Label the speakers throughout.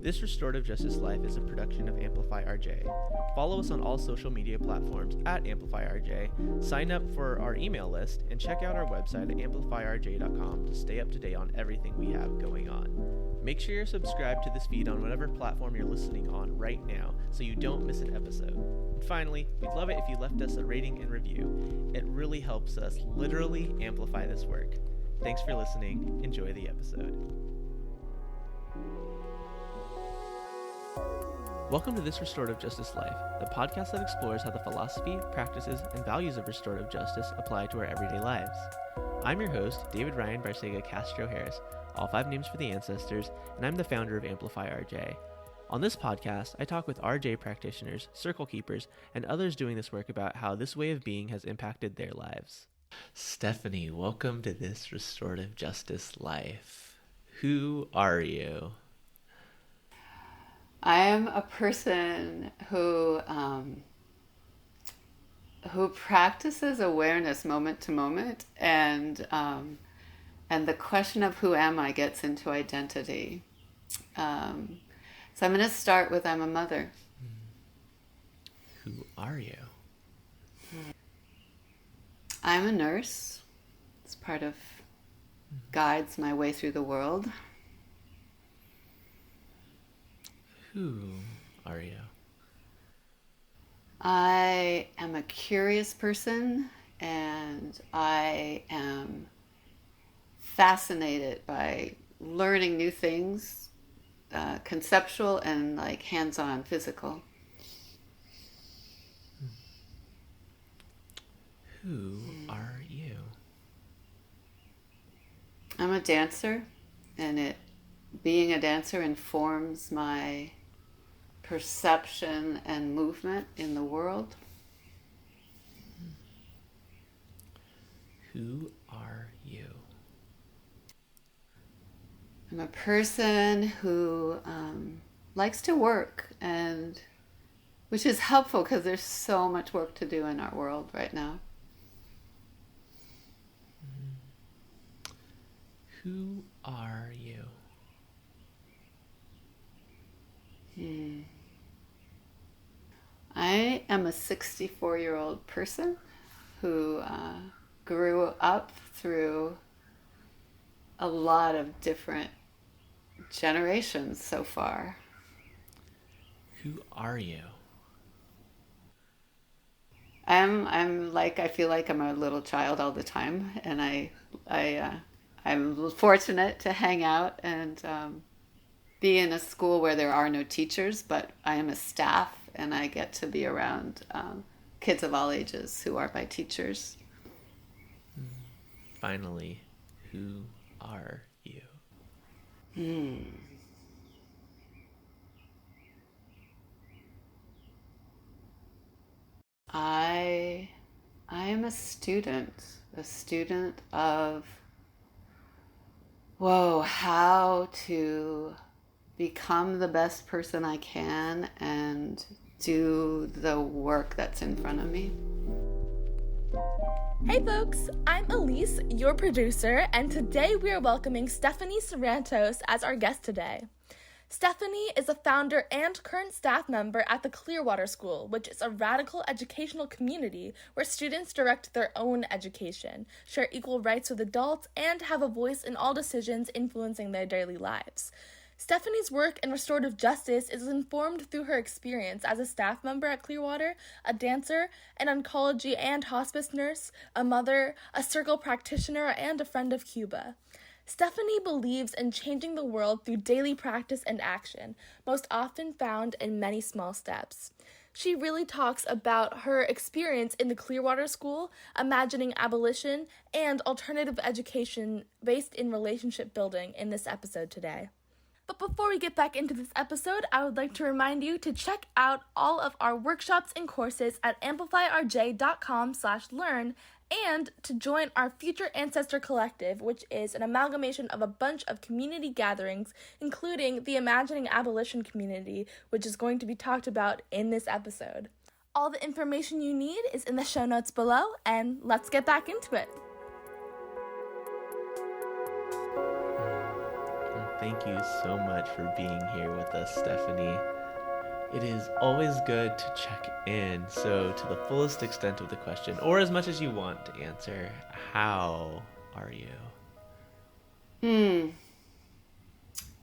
Speaker 1: This Restorative Justice Life is a production of Amplify RJ. Follow us on all social media platforms at Amplify RJ, sign up for our email list, and check out our website at amplifyrj.com to stay up to date on everything we have going on. Make sure you're subscribed to this feed on whatever platform you're listening on right now so you don't miss an episode. And finally, we'd love it if you left us a rating and review. It really helps us literally amplify this work. Thanks for listening. Enjoy the episode. Welcome to This Restorative Justice Life, the podcast that explores how the philosophy, practices, and values of restorative justice apply to our everyday lives. I'm your host, David Ryan Barcega Castro Harris, all 5 names for the ancestors, and I'm the founder of Amplify RJ. On this podcast, I talk with RJ practitioners, circle keepers, and others doing this work about how this way of being has impacted their lives. Stephanie, welcome to This Restorative Justice Life. Who are you?
Speaker 2: I am a person who practices awareness moment to moment, and the question of who am I gets into identity. So I'm going to start with I'm a mother.
Speaker 1: Who are you?
Speaker 2: I'm a nurse. It's part of guides my way through the world.
Speaker 1: Who are you?
Speaker 2: I am a curious person, and I am fascinated by learning new things, conceptual and like hands-on, physical.
Speaker 1: Who are you?
Speaker 2: I'm a dancer, and being a dancer informs my perception and movement in the world.
Speaker 1: Who are you?
Speaker 2: I'm a person who likes to work, and which is helpful because there's so much work to do in our world right now.
Speaker 1: Who are you?
Speaker 2: I am a 64-year-old person who grew up through a lot of different generations so far.
Speaker 1: Who are you?
Speaker 2: I feel like I'm a little child all the time, and I'm fortunate to hang out and be in a school where there are no teachers, but I am a staff, and I get to be around kids of all ages who are my teachers.
Speaker 1: Finally, who are you?
Speaker 2: I am a student of how to become the best person I can and do the work that's in front of me.
Speaker 3: Hey folks, I'm Elise, your producer, and today we are welcoming Stephanie Sarantos as our guest today. Stephanie is a founder and current staff member at the Clearwater School, which is a radical educational community where students direct their own education, share equal rights with adults, and have a voice in all decisions influencing their daily lives. Stephanie's work in restorative justice is informed through her experience as a staff member at Clearwater, a dancer, an oncology and hospice nurse, a mother, a circle practitioner, and a friend of Cuba. Stephanie believes in changing the world through daily practice and action, most often found in many small steps. She really talks about her experience in the Clearwater School, imagining abolition, and alternative education based in relationship building in this episode today. But before we get back into this episode, I would like to remind you to check out all of our workshops and courses at amplifyrj.com/learn and to join our Future Ancestor Collective, which is an amalgamation of a bunch of community gatherings, including the Imagining Abolition community, which is going to be talked about in this episode. All the information you need is in the show notes below, and let's get back into it.
Speaker 1: Thank you so much for being here with us, Stephanie. It is always good to check in. So, to the fullest extent of the question, or as much as you want to answer, how are you?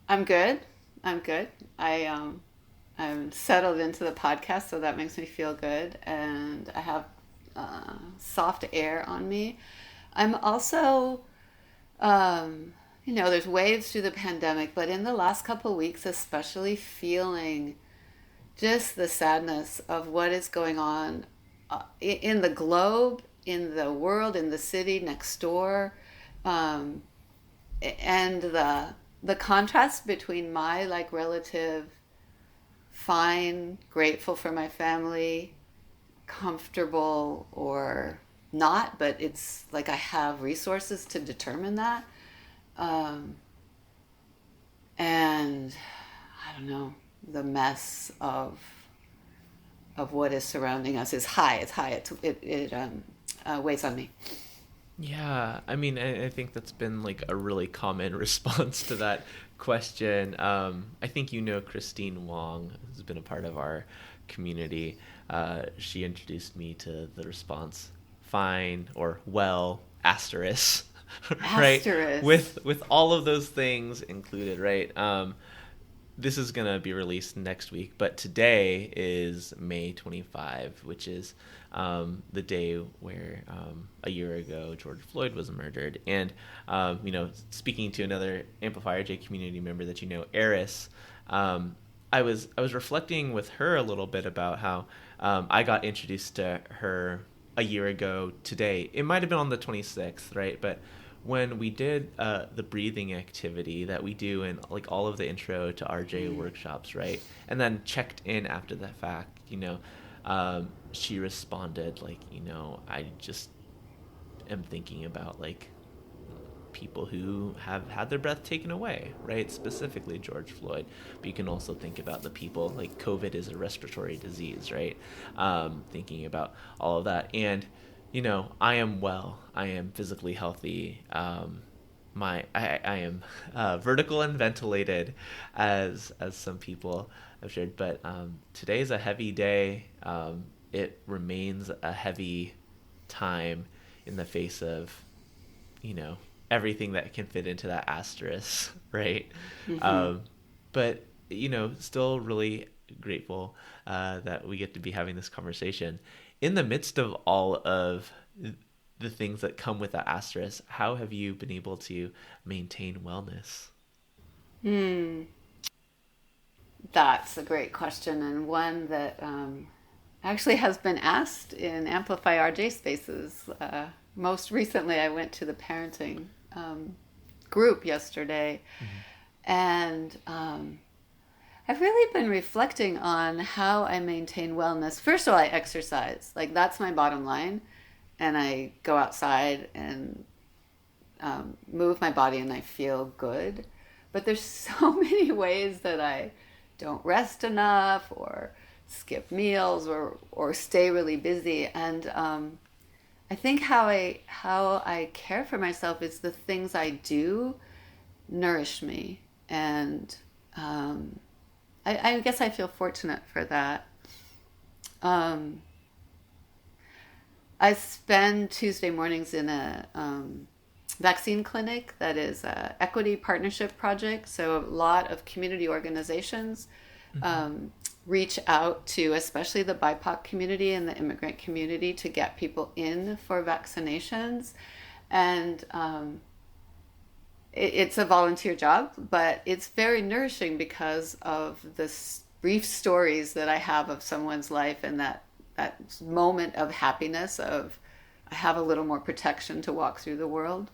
Speaker 2: I'm good. I'm good. I'm settled into the podcast, so that makes me feel good, and I have soft air on me. I'm also, there's waves through the pandemic, but in the last couple of weeks, especially feeling just the sadness of what is going on in the globe, in the world, in the city next door, and the contrast between my relative, fine, grateful for my family, comfortable or not, but it's like I have resources to determine that, and I don't know, the mess of what is surrounding us is high. It's high. It weighs on me.
Speaker 1: Yeah, I mean, I think that's been a really common response to that question. I think Christine Wong, who's been a part of our community. She introduced me to the response, fine or well, asterisk, right?
Speaker 2: Asterisk.
Speaker 1: With all of those things included, right? This is going to be released next week, but today is May 25, which is the day where a year ago George Floyd was murdered. And, speaking to another Amplify RJ community member that Eris, I was reflecting with her a little bit about how I got introduced to her a year ago today. It might have been on the 26th, right? But when we did the breathing activity that we do in all of the intro to RJ workshops, right? And then checked in after the fact, she responded I just am thinking about people who have had their breath taken away, right? Specifically George Floyd, but you can also think about the people COVID is a respiratory disease, right? Thinking about all of that. And I am well. I am physically healthy. I am vertical and ventilated, as some people have shared. But today's a heavy day. It remains a heavy time in the face of, everything that can fit into that asterisk, right? Mm-hmm. But still really grateful that we get to be having this conversation. In the midst of all of the things that come with that asterisk, how have you been able to maintain wellness?
Speaker 2: That's a great question, and one that actually has been asked in Amplify RJ spaces. Most recently, I went to the parenting group yesterday, and I've really been reflecting on how I maintain wellness. First of all, I exercise. That's my bottom line. And I go outside and move my body and I feel good. But there's so many ways that I don't rest enough or skip meals or stay really busy. And I think how I care for myself is the things I do nourish me. And I guess I feel fortunate for that. I spend Tuesday mornings in a vaccine clinic that is an equity partnership project. So a lot of community organizations reach out to especially the BIPOC community and the immigrant community to get people in for vaccinations. And it's a volunteer job, but it's very nourishing because of the brief stories that I have of someone's life and that moment of happiness of I have a little more protection to walk through the world.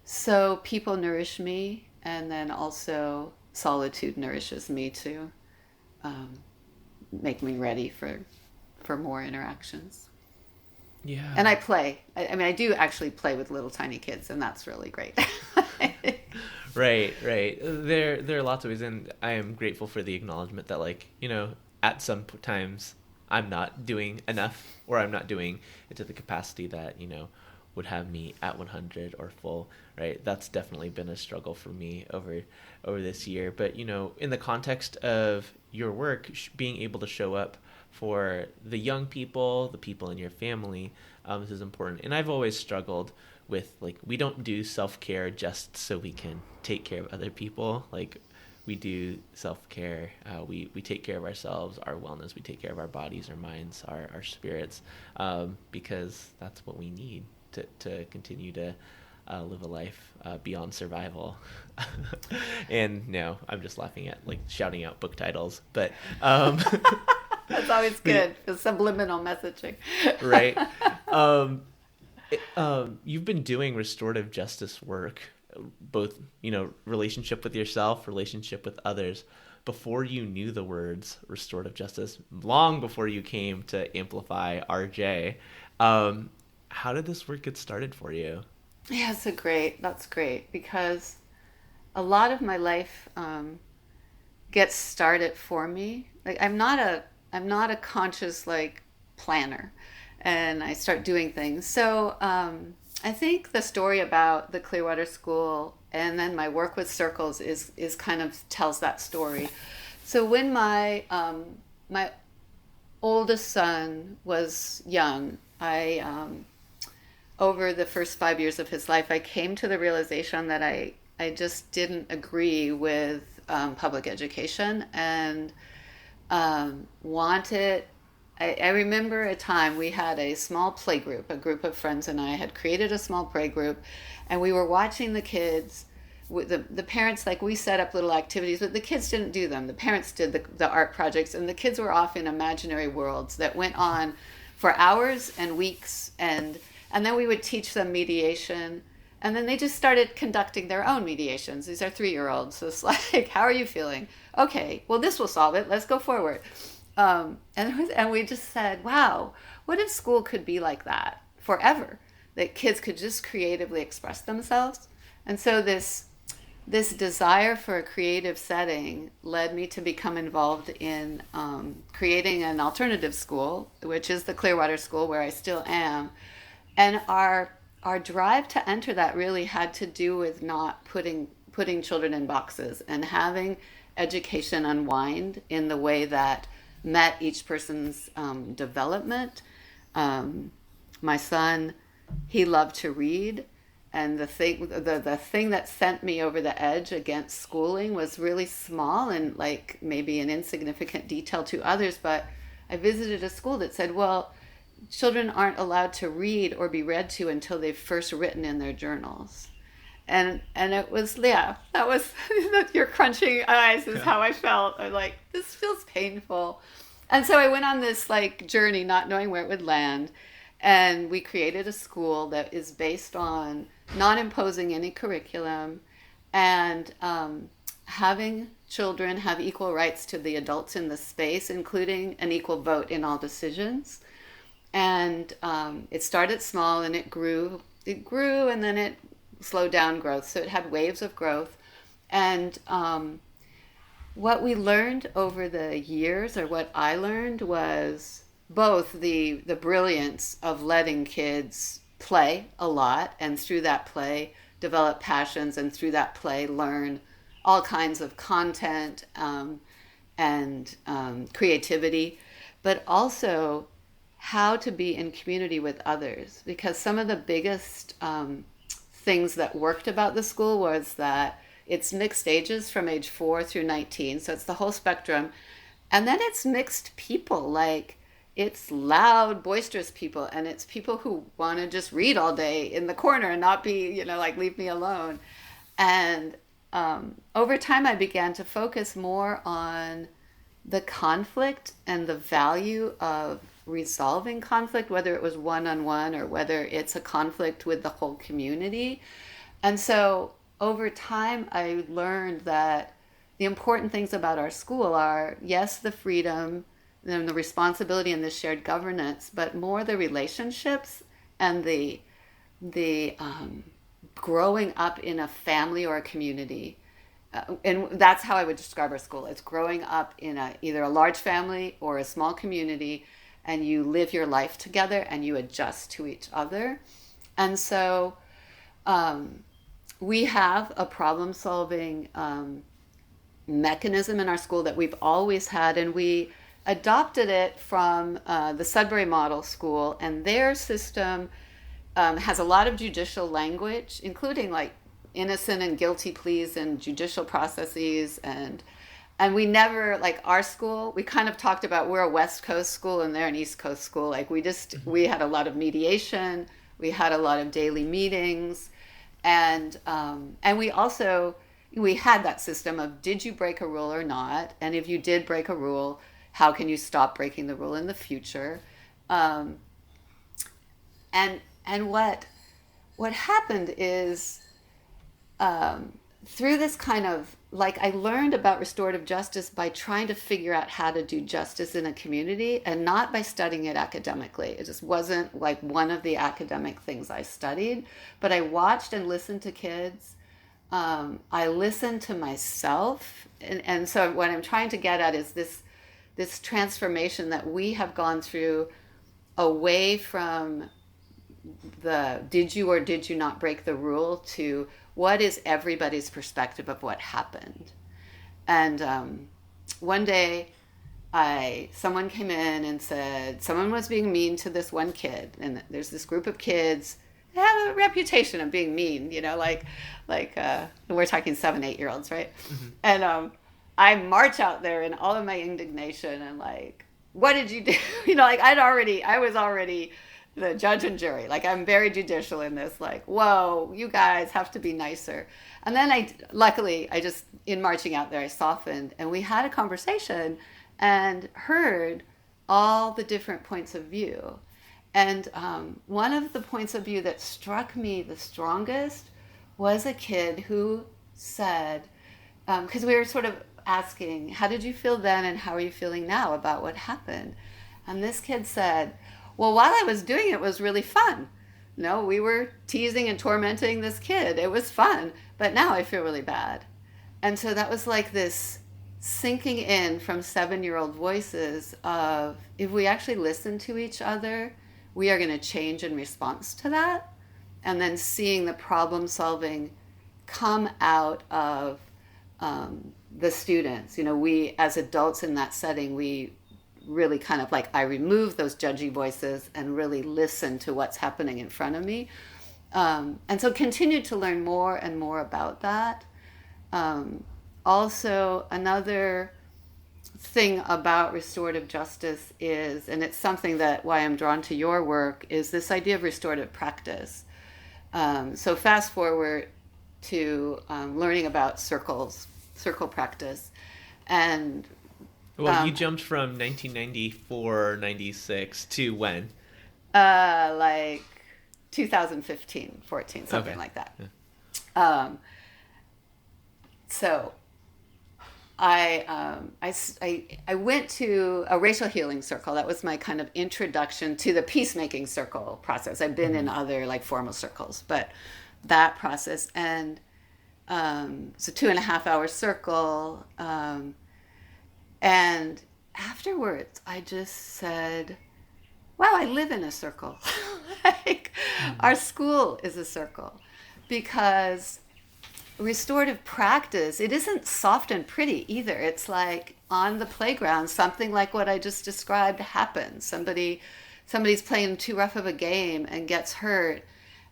Speaker 2: So people nourish me, and then also solitude nourishes me to make me ready for more interactions.
Speaker 1: Yeah.
Speaker 2: And I play. I do actually play with little tiny kids, and that's really great.
Speaker 1: Right. There are lots of ways, and I am grateful for the acknowledgement that, at some times I'm not doing enough, or I'm not doing it to the capacity that, would have me at 100 or full, right? That's definitely been a struggle for me over this year. But, in the context of your work, being able to show up for the young people, the people in your family, this is important. And I've always struggled with, we don't do self-care just so we can take care of other people. We do self-care. We take care of ourselves, our wellness. We take care of our bodies, our minds, our spirits, because that's what we need to continue to live a life beyond survival. And no, I'm just laughing at shouting out book titles, but
Speaker 2: that's always good. The subliminal messaging,
Speaker 1: right? You've been doing restorative justice work, both relationship with yourself, relationship with others, before you knew the words restorative justice, long before you came to Amplify RJ. How did this work get started for you?
Speaker 2: Yeah, that's great, because a lot of my life gets started for me. I'm not a conscious planner, and I start doing things. So I think the story about the Clearwater School and then my work with circles is kind of tells that story. So when my oldest son was young, over the first 5 years of his life, I came to the realization that I just didn't agree with public education, and I remember a time we had a small play group, a group of friends and I had created a small play group, and we were watching the kids, with the parents, we set up little activities, but the kids didn't do them. The parents did the art projects, and the kids were off in imaginary worlds that went on for hours and weeks, and then we would teach them mediation, and then they just started conducting their own mediations. These are 3-year-olds, so it's how are you feeling? Okay, well, this will solve it. Let's go forward. And we just said, wow, what if school could be like that forever? That kids could just creatively express themselves. And so this desire for a creative setting led me to become involved in creating an alternative school, which is the Clearwater School, where I still am. And our drive to enter that really had to do with not putting children in boxes and having education unwind in the way that met each person's development. My son, he loved to read, and the thing that sent me over the edge against schooling was really small and maybe an insignificant detail to others, but I visited a school that said, well, children aren't allowed to read or be read to until they've first written in their journals. And it was, that was, your crunching eyes is how I felt. I'm like, this feels painful. And so I went on this journey, not knowing where it would land. And we created a school that is based on not imposing any curriculum and having children have equal rights to the adults in the space, including an equal vote in all decisions. And it started small and it grew and then it slowed down growth. So it had waves of growth. And what we learned over the years, or what I learned, was both the brilliance of letting kids play a lot, and through that play develop passions, and through that play learn all kinds of content and creativity, but also how to be in community with others. Because some of the biggest things that worked about the school was that it's mixed ages from age 4 through 19. So it's the whole spectrum. And then it's mixed people. It's loud, boisterous people. And it's people who want to just read all day in the corner and not be, leave me alone. And over time, I began to focus more on the conflict and the value of resolving conflict, whether it was one-on-one or whether it's a conflict with the whole community. And so over time, I learned that the important things about our school are, yes, the freedom and the responsibility and the shared governance, but more the relationships and the growing up in a family or a community. And that's how I would describe our school. It's growing up in either a large family or a small community, and you live your life together and you adjust to each other. And so we have a problem-solving mechanism in our school that we've always had, and we adopted it from the Sudbury Model School, and their system has a lot of judicial language, including like innocent and guilty pleas and judicial processes, and we never, like our school, we kind of talked about we're a West Coast school and they're an East Coast school. Like we had a lot of mediation, we had a lot of daily meetings, and we had that system of, did you break a rule or not? And if you did break a rule, how can you stop breaking the rule in the future? And what happened is, through this kind of, like, I learned about restorative justice by trying to figure out how to do justice in a community, and not by studying it academically. It just wasn't like one of the academic things I studied, but I watched and listened to kids. I listened to myself. And so what I'm trying to get at is this transformation that we have gone through away from the did you or did you not break the rule to what is everybody's perspective of what happened. And one day someone came in and said someone was being mean to this one kid, and there's this group of kids that have a reputation of being mean, like we're talking 7-8-year-olds, right? Mm-hmm. And I march out there in all of my indignation and like, what did you do? I was already the judge and jury. Like, I'm very judicial in this, like, whoa, you guys have to be nicer. And then luckily, in marching out there, I softened, and we had a conversation and heard all the different points of view. And one of the points of view that struck me the strongest was a kid who said, because we were sort of asking, how did you feel then and how are you feeling now about what happened? And this kid said, well, while I was doing it, it was really fun. We were teasing and tormenting this kid. It was fun, but now I feel really bad. And so that was like this sinking in from 7-year-old voices of, if we actually listen to each other, we are going to change in response to that. And then seeing the problem solving come out of the students. We as adults in that setting, we really kind of I remove those judgy voices and really listen to what's happening in front of me. And so continued to learn more and more about that. Also, another thing about restorative justice is, and it's something that why I'm drawn to your work, is this idea of restorative practice. So fast forward to learning about circle practice. And
Speaker 1: well, you jumped from 1994, 96 to when?
Speaker 2: 2015, 14, something
Speaker 1: okay.
Speaker 2: like that.
Speaker 1: Yeah.
Speaker 2: So I went to a racial healing circle. That was my kind of introduction to the peacemaking circle process. I've been in other formal circles, but that process. And so 2.5-hour circle. And afterwards, I just said, wow, I live in a circle. Our school is a circle. Because restorative practice, it isn't soft and pretty either. It's like on the playground, something like what I just described happens. Somebody's playing too rough of a game and gets hurt.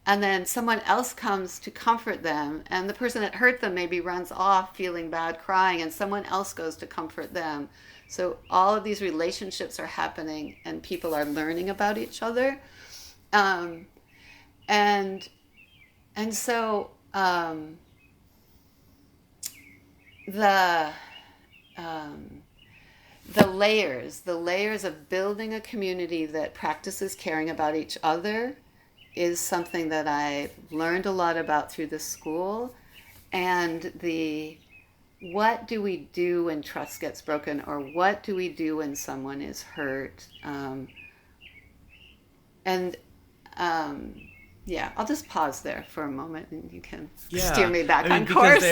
Speaker 2: And then someone else comes to comfort them, and the person that hurt them maybe runs off feeling bad, crying, and someone else goes to comfort them. So all of these relationships are happening, and people are learning about each other. And so the layers of building a community that practices caring about each other is something that I learned a lot about through the school. And what do we do when trust gets broken, or what do we do when someone is hurt? I'll just pause there for a moment, and you can steer me back on course.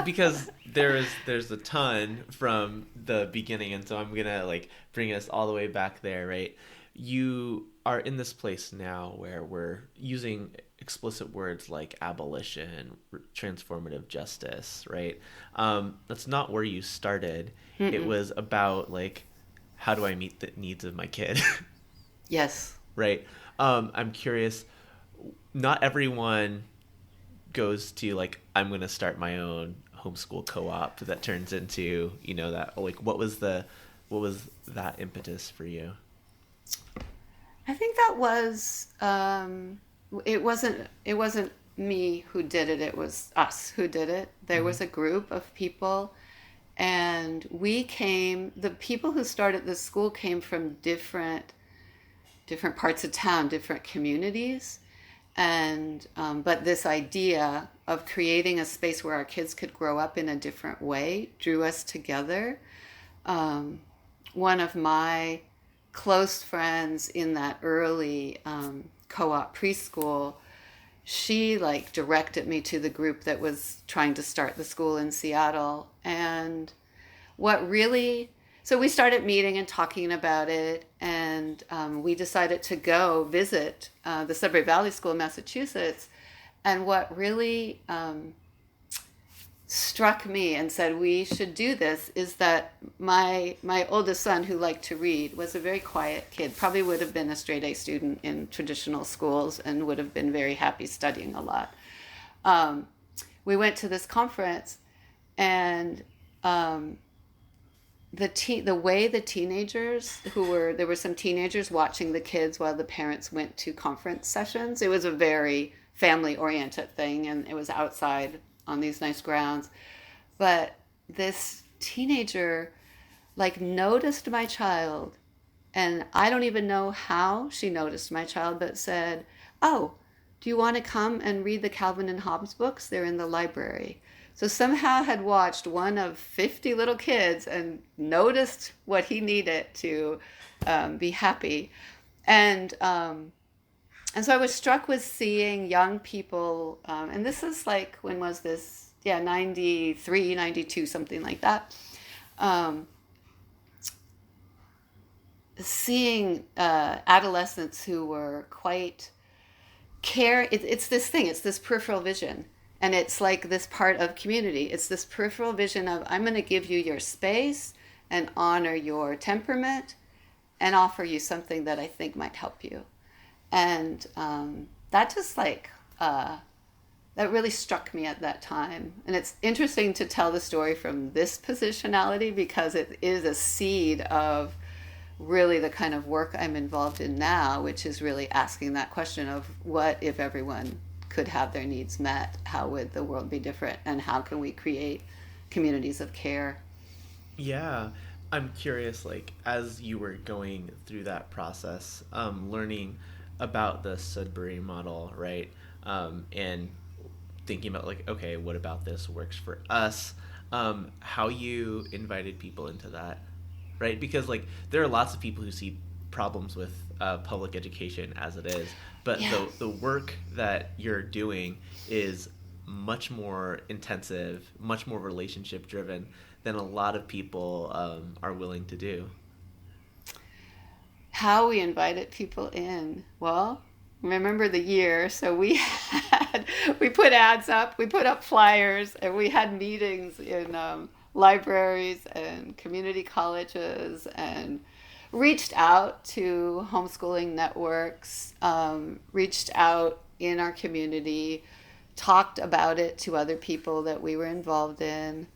Speaker 1: Because there's a ton from the beginning, and so I'm gonna bring us all the way back there, right? You are in this place now where we're using explicit words like abolition, transformative justice, right? That's not where you started.
Speaker 2: Mm-mm.
Speaker 1: It was about like, how do I meet the needs of my kid?
Speaker 2: Yes.
Speaker 1: Right. I'm curious, not everyone goes to like, I'm going to start my own homeschool co-op that turns into, that, like, what was that impetus for you?
Speaker 2: I think that was, it wasn't me who did it. It was us who did it. There was a group of people, and the people who started this school came from different parts of town, different communities. And, but this idea of creating a space where our kids could grow up in a different way drew us together. One of my close friends in that early co-op preschool, she like directed me to the group that was trying to start the school in Seattle. And so we started meeting and talking about it, and we decided to go visit the Sudbury Valley School in Massachusetts. And what really struck me and said we should do this is that my oldest son, who liked to read, was a very quiet kid, probably would have been a straight A student in traditional schools and would have been very happy studying a lot. We went to this conference, and the way the teenagers there were some teenagers watching the kids while the parents went to conference sessions. It was a very family-oriented thing, and it was outside on these nice grounds. But this teenager like noticed my child, and I don't even know how she noticed my child, but said, "Oh, do you want to come and read the Calvin and Hobbes books? They're in the library." So somehow had watched one of 50 little kids and noticed what he needed to be happy. And so I was struck with seeing young people, and this is like, when was this? Yeah, 93, 92, something like that. Seeing adolescents who were quite it's this peripheral vision. And it's like this part of community. It's this peripheral vision of, I'm going to give you your space and honor your temperament and offer you something that I think might help you. And that just like, that really struck me at that time. And it's interesting to tell the story from this positionality, because it is a seed of really the kind of work I'm involved in now, which is really asking that question of, what if everyone could have their needs met? How would the world be different? And how can we create communities of care?
Speaker 1: Yeah, I'm curious, like, as you were going through that process, learning about the Ssduhubr model, right? And thinking about like, okay, what about this works for us? How you invited people into that, right? Because like, there are lots of people who see problems with public education as it is, but the work that you're doing is much more intensive, much more relationship driven than a lot of people are willing to do.
Speaker 2: How we invited people in? Well, remember the year, so we put ads up, we put up flyers, and we had meetings in libraries and community colleges, and reached out to homeschooling networks, reached out in our community, talked about it to other people that we were involved in.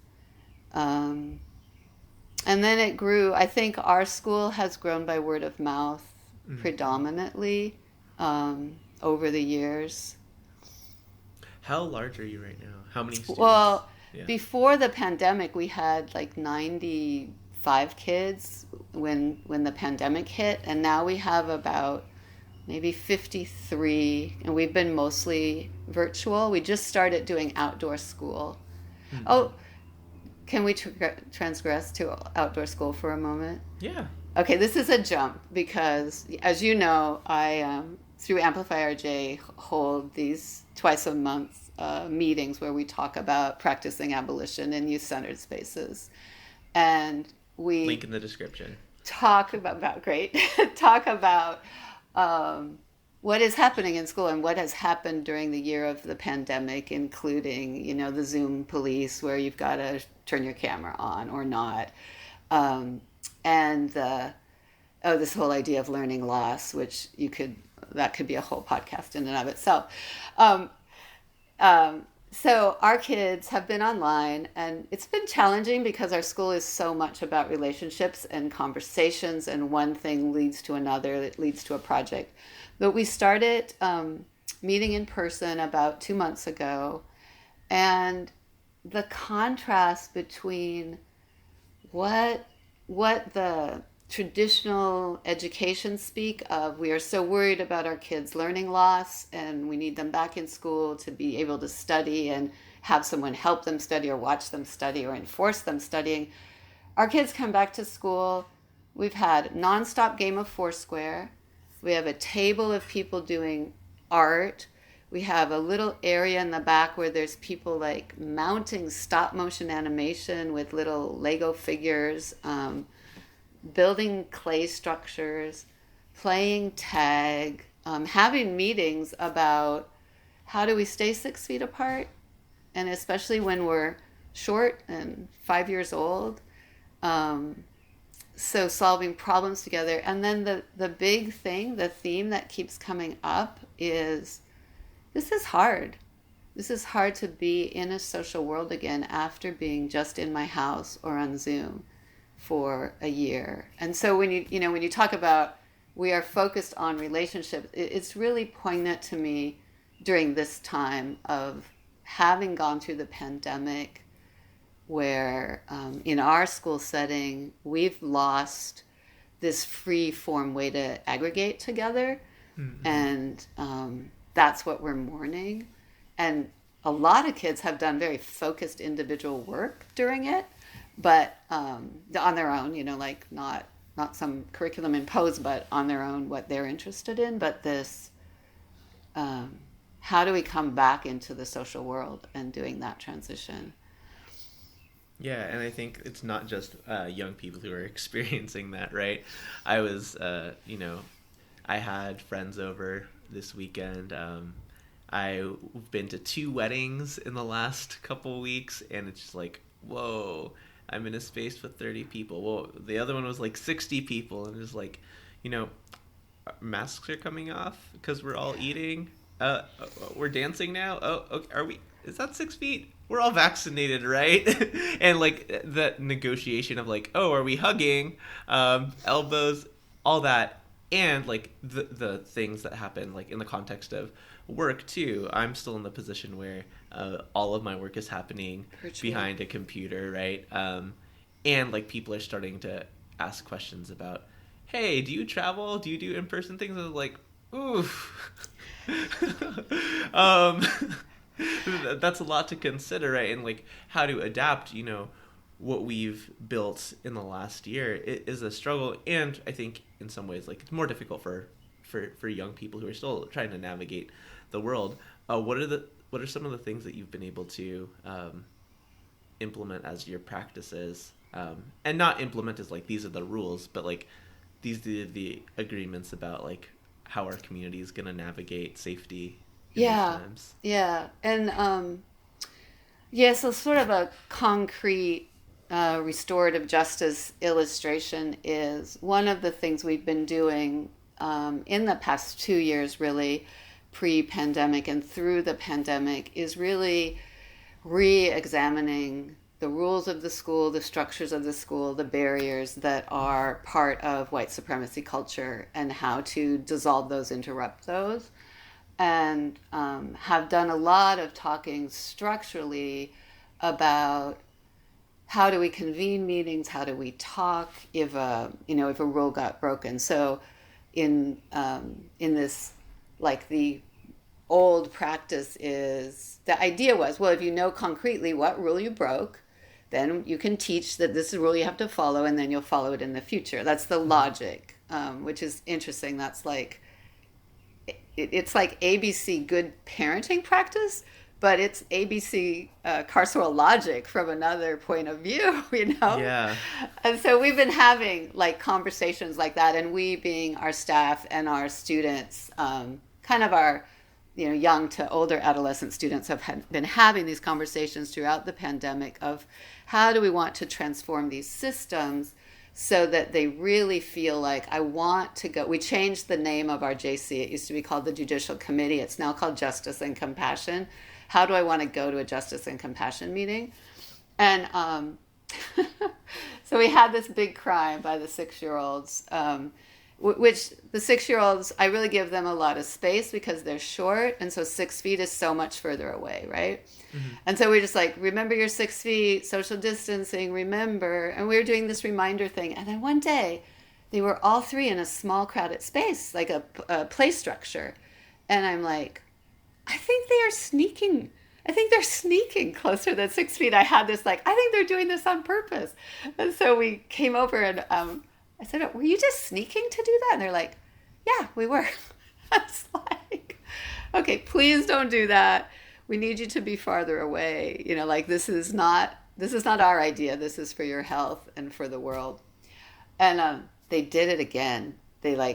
Speaker 2: And then it grew. I think our school has grown by word of mouth predominantly over the years.
Speaker 1: How large are you right now? How many students?
Speaker 2: Well, before the pandemic, we had like 95 kids when the pandemic hit, and now we have about maybe 53, and we've been mostly virtual. We just started doing outdoor school. Mm-hmm. Oh, can we transgress to outdoor school for a moment?
Speaker 1: Yeah.
Speaker 2: Okay, this is a jump because, as you know, I, through Amplify RJ, hold these twice a month meetings where we talk about practicing abolition in youth-centered spaces. And we...
Speaker 1: Link in the description.
Speaker 2: Talk about what is happening in school and what has happened during the year of the pandemic, including, the Zoom police where you've got to turn your camera on or not. And this whole idea of learning loss, which that could be a whole podcast in and of itself. So our kids have been online, and it's been challenging because our school is so much about relationships and conversations, and one thing leads to another that leads to a project. But we started meeting in person about 2 months ago, and the contrast between what the traditional education speak of, we are so worried about our kids' learning loss and we need them back in school to be able to study and have someone help them study or watch them study or enforce them studying. Our kids come back to school. We've had nonstop game of Foursquare. We have a table of people doing art. We have a little area in the back where there's people like mounting stop motion animation with little Lego figures, building clay structures, playing tag, having meetings about how do we stay 6 feet apart, and especially when we're short and 5 years old. So solving problems together. And then the big thing, the theme that keeps coming up is, this is hard. This is hard to be in a social world again after being just in my house or on Zoom for a year. And so when you talk about we are focused on relationships, it's really poignant to me during this time of having gone through the pandemic, where in our school setting we've lost this free form way to aggregate together. Mm-hmm. And that's what we're mourning. And a lot of kids have done very focused individual work during it, but on their own, like not some curriculum imposed, but on their own, what they're interested in. But this, how do we come back into the social world and doing that transition?
Speaker 1: Yeah, and I think it's not just young people who are experiencing that, right? I was, I had friends over this weekend. I've been to 2 weddings in the last couple weeks, and it's just like, whoa, I'm in a space with 30 people. Well, the other one was like 60 people, and it's like, masks are coming off because we're all eating. We're dancing now. Oh, okay, are we? Is that 6 feet? We're all vaccinated, right? And like the negotiation of like, oh, are we hugging? Elbows, all that. And like the things that happen like in the context of work too. I'm still in the position where all of my work is happening behind a computer, right? And like people are starting to ask questions about, hey, do you travel? Do you do in-person things? I was like, oof. That's a lot to consider, right? And like how to adapt, what we've built in the last year is a struggle. And I think in some ways, like it's more difficult for young people who are still trying to navigate the world. What are some of the things that you've been able to implement as your practices? And not implement as like, these are the rules, but like these are the agreements about like how our community is going to navigate safety in these times.
Speaker 2: Yeah. And so sort of a concrete restorative justice illustration is one of the things we've been doing in the past 2 years, really pre-pandemic and through the pandemic, is really re-examining the rules of the school, the structures of the school, the barriers that are part of white supremacy culture, and how to dissolve those, interrupt those. And have done a lot of talking structurally about how do we convene meetings, how do we talk if a rule got broken. So in this, like the old practice is, the idea was, well, if you know concretely what rule you broke, then you can teach that this is a rule you have to follow, and then you'll follow it in the future. That's the logic, which is interesting. That's like, it's like ABC good parenting practice, but it's ABC carceral logic from another point of view,
Speaker 1: Yeah.
Speaker 2: And so we've been having like conversations like that, and we being our staff and our students, kind of our young to older adolescent students have been having these conversations throughout the pandemic of how do we want to transform these systems so that they really feel like I want to go. We changed the name of our JC. It used to be called the Judicial Committee. It's now called Justice and Compassion. How do I want to go to a Justice and Compassion meeting? And so we had this big crime by the 6-year-olds, which the 6-year-olds, I really give them a lot of space because they're short. And so 6 feet is so much further away, right? Mm-hmm. And so we're just like, remember your 6 feet, social distancing, remember. And we were doing this reminder thing. And then one day, they were all 3 in a small crowded space, like a play structure. And I'm like, I think they're sneaking closer than 6 feet. I had this like, I think they're doing this on purpose. And so we came over and I said, were you just sneaking to do that? And they're like, yeah, we were. I was like, okay, please don't do that. We need you to be farther away. Like this is not our idea. This is for your health and for the world. And they did it again.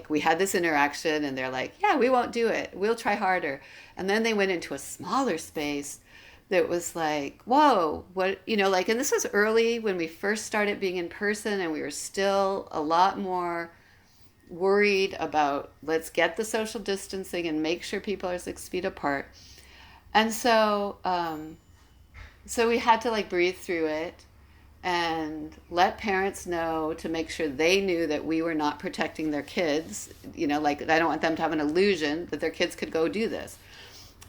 Speaker 2: We had this interaction and they're like, yeah, we won't do it. We'll try harder. And then they went into a smaller space that was like, whoa, what, and this was early when we first started being in person, and we were still a lot more worried about let's get the social distancing and make sure people are 6 feet apart. And so, so we had to like breathe through it and let parents know to make sure they knew that we were not protecting their kids. Like I don't want them to have an illusion that their kids could go do this.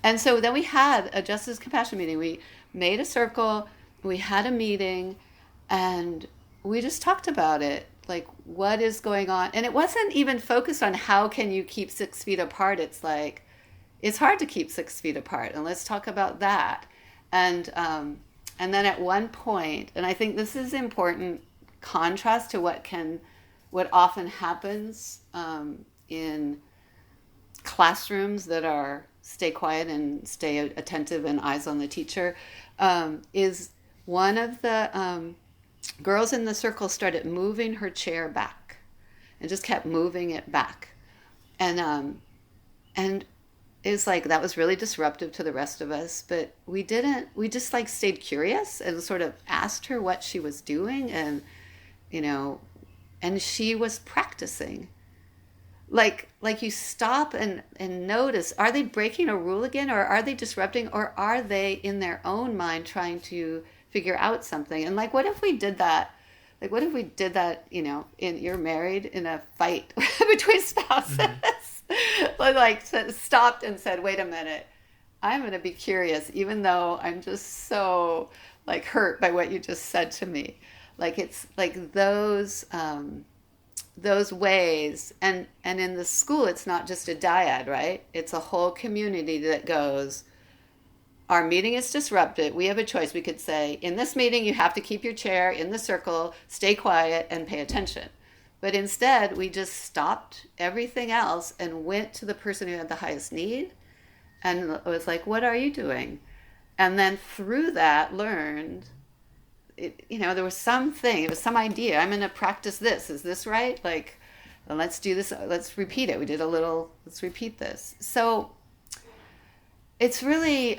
Speaker 2: And so then we had a Justice Compassion meeting. We made a circle, we had a meeting, and we just talked about it. Like, what is going on? And it wasn't even focused on how can you keep 6 feet apart. It's like, it's hard to keep 6 feet apart. And let's talk about that. And then at one point, and I think this is important contrast to what often happens in classrooms that are stay quiet and stay attentive and eyes on the teacher, is one of the girls in the circle started moving her chair back and just kept moving it back. And it's like, that was really disruptive to the rest of us, but we just like stayed curious and sort of asked her what she was doing. And, and she was practicing. Like you stop and notice, are they breaking a rule again, or are they disrupting, or are they in their own mind trying to figure out something? And like, what if we did that? Like, what if we did that, you're married in a fight between spouses, like stopped and said, wait a minute, I'm going to be curious, even though I'm just so like hurt by what you just said to me. Like, it's like those ways, and in the school, it's not just a dyad, right? It's a whole community that goes, our meeting is disrupted. We have a choice. We could say, in this meeting, you have to keep your chair in the circle, stay quiet, and pay attention. But instead, we just stopped everything else and went to the person who had the highest need, and it was like, what are you doing? And then through that, learned, there was something, it was some idea. I'm going to practice this. Is this right? Like, let's do this. Let's repeat it. We did let's repeat this. So it's really,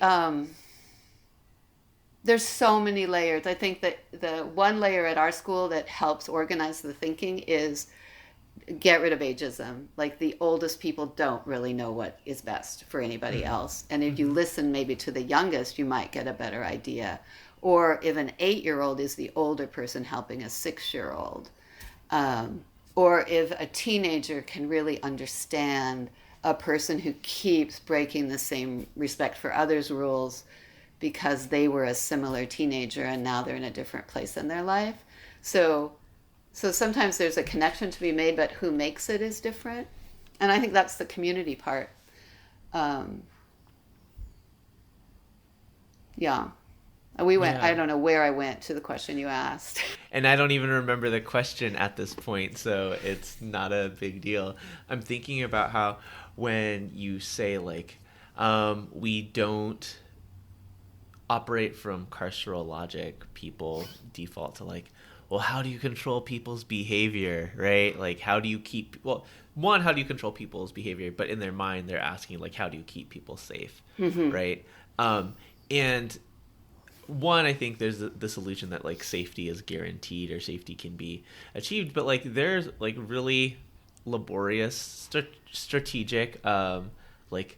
Speaker 2: there's so many layers. I think that the one layer at our school that helps organize the thinking is get rid of ageism. Like, the oldest people don't really know what is best for anybody else. And if you listen maybe to the youngest, you might get a better idea. Or if an 8-year-old is the older person helping a 6-year-old. Or if a teenager can really understand a person who keeps breaking the same respect for others rules because they were a similar teenager and now they're in a different place in their life. So sometimes there's a connection to be made, but who makes it is different. And I think that's the community part. Yeah. I don't know where I went to the question you asked.
Speaker 1: And I don't even remember the question at this point, so it's not a big deal. I'm thinking about how when you say, like, we don't operate from carceral logic, people default to like, well, how do you control people's behavior, right? Like, how do you keep, well, one, how do you control people's behavior? But in their mind, they're asking, like, how do you keep people safe, right? And one, I think there's this illusion that, like, safety is guaranteed or safety can be achieved. But, like, there's, like, really laborious, strategic, like,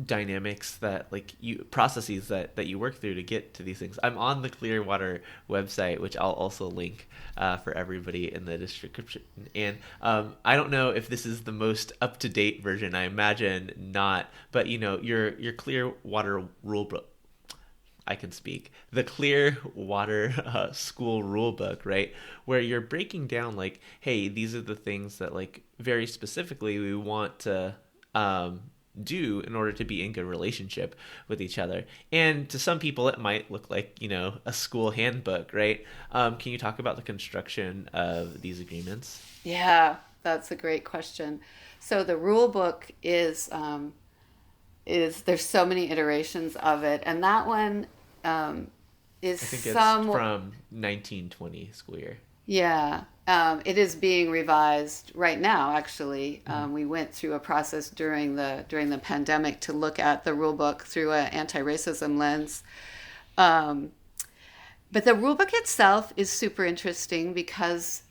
Speaker 1: dynamics that like you processes that you work through to get to these things. I'm on the Clearwater website, which I'll also link for everybody in the description. And I don't know if this is the most up-to-date version. I imagine not, but you know, your Clearwater rule book. I can speak. The Clearwater School rule book, right? Where you're breaking down like, hey, these are the things that like very specifically we want to do in order to be in good relationship with each other. And to some people it might look like, you know, a school handbook, right? Can you talk about the construction of these agreements?
Speaker 2: Yeah, that's a great question. So the rule book is there's so many iterations of it, and that one is
Speaker 1: I think it's from 1920 school year.
Speaker 2: Yeah. It is being revised right now, actually. We went through a process during the pandemic to look at the rule book through an anti-racism lens. But the rule book itself is super interesting because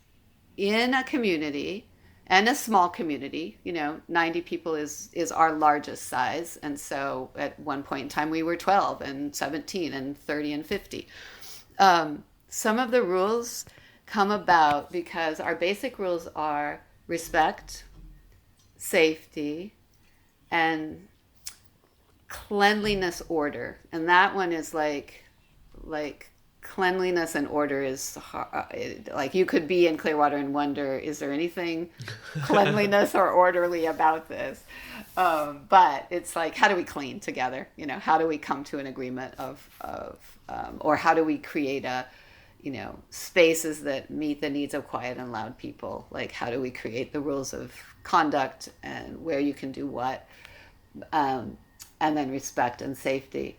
Speaker 2: in a community, and a small community, you know, 90 people is our largest size. And so at one point in time, we were 12 and 17 and 30 and 50. Some of the rules come about because our basic rules are respect, safety, and cleanliness, order. And that one is like cleanliness and order is like you could be in Clearwater and wonder, is there anything cleanliness or orderly about this? But it's like, how do we clean together? You know, how do we come to an agreement or how do we create you know, spaces that meet the needs of quiet and loud people? Like, how do we create the rules of conduct and where you can do what, and then respect and safety.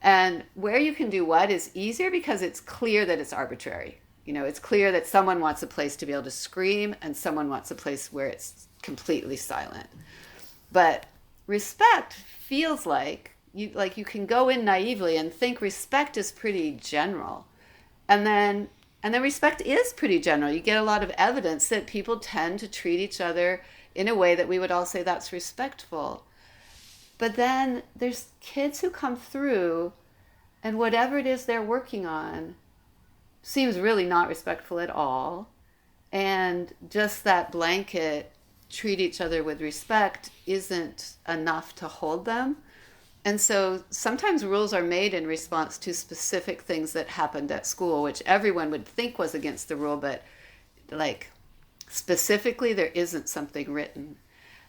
Speaker 2: And where you can do what is easier because it's clear that it's arbitrary. You know, it's clear that someone wants a place to be able to scream and someone wants a place where it's completely silent. But respect feels like you can go in naively and think respect is pretty general. And then respect is pretty general. You get a lot of evidence that people tend to treat each other in a way that we would all say that's respectful. But then there's kids who come through and whatever it is they're working on seems really not respectful at all. And just that blanket, treat each other with respect, isn't enough to hold them. And so sometimes rules are made in response to specific things that happened at school, which everyone would think was against the rule, but like specifically there isn't something written.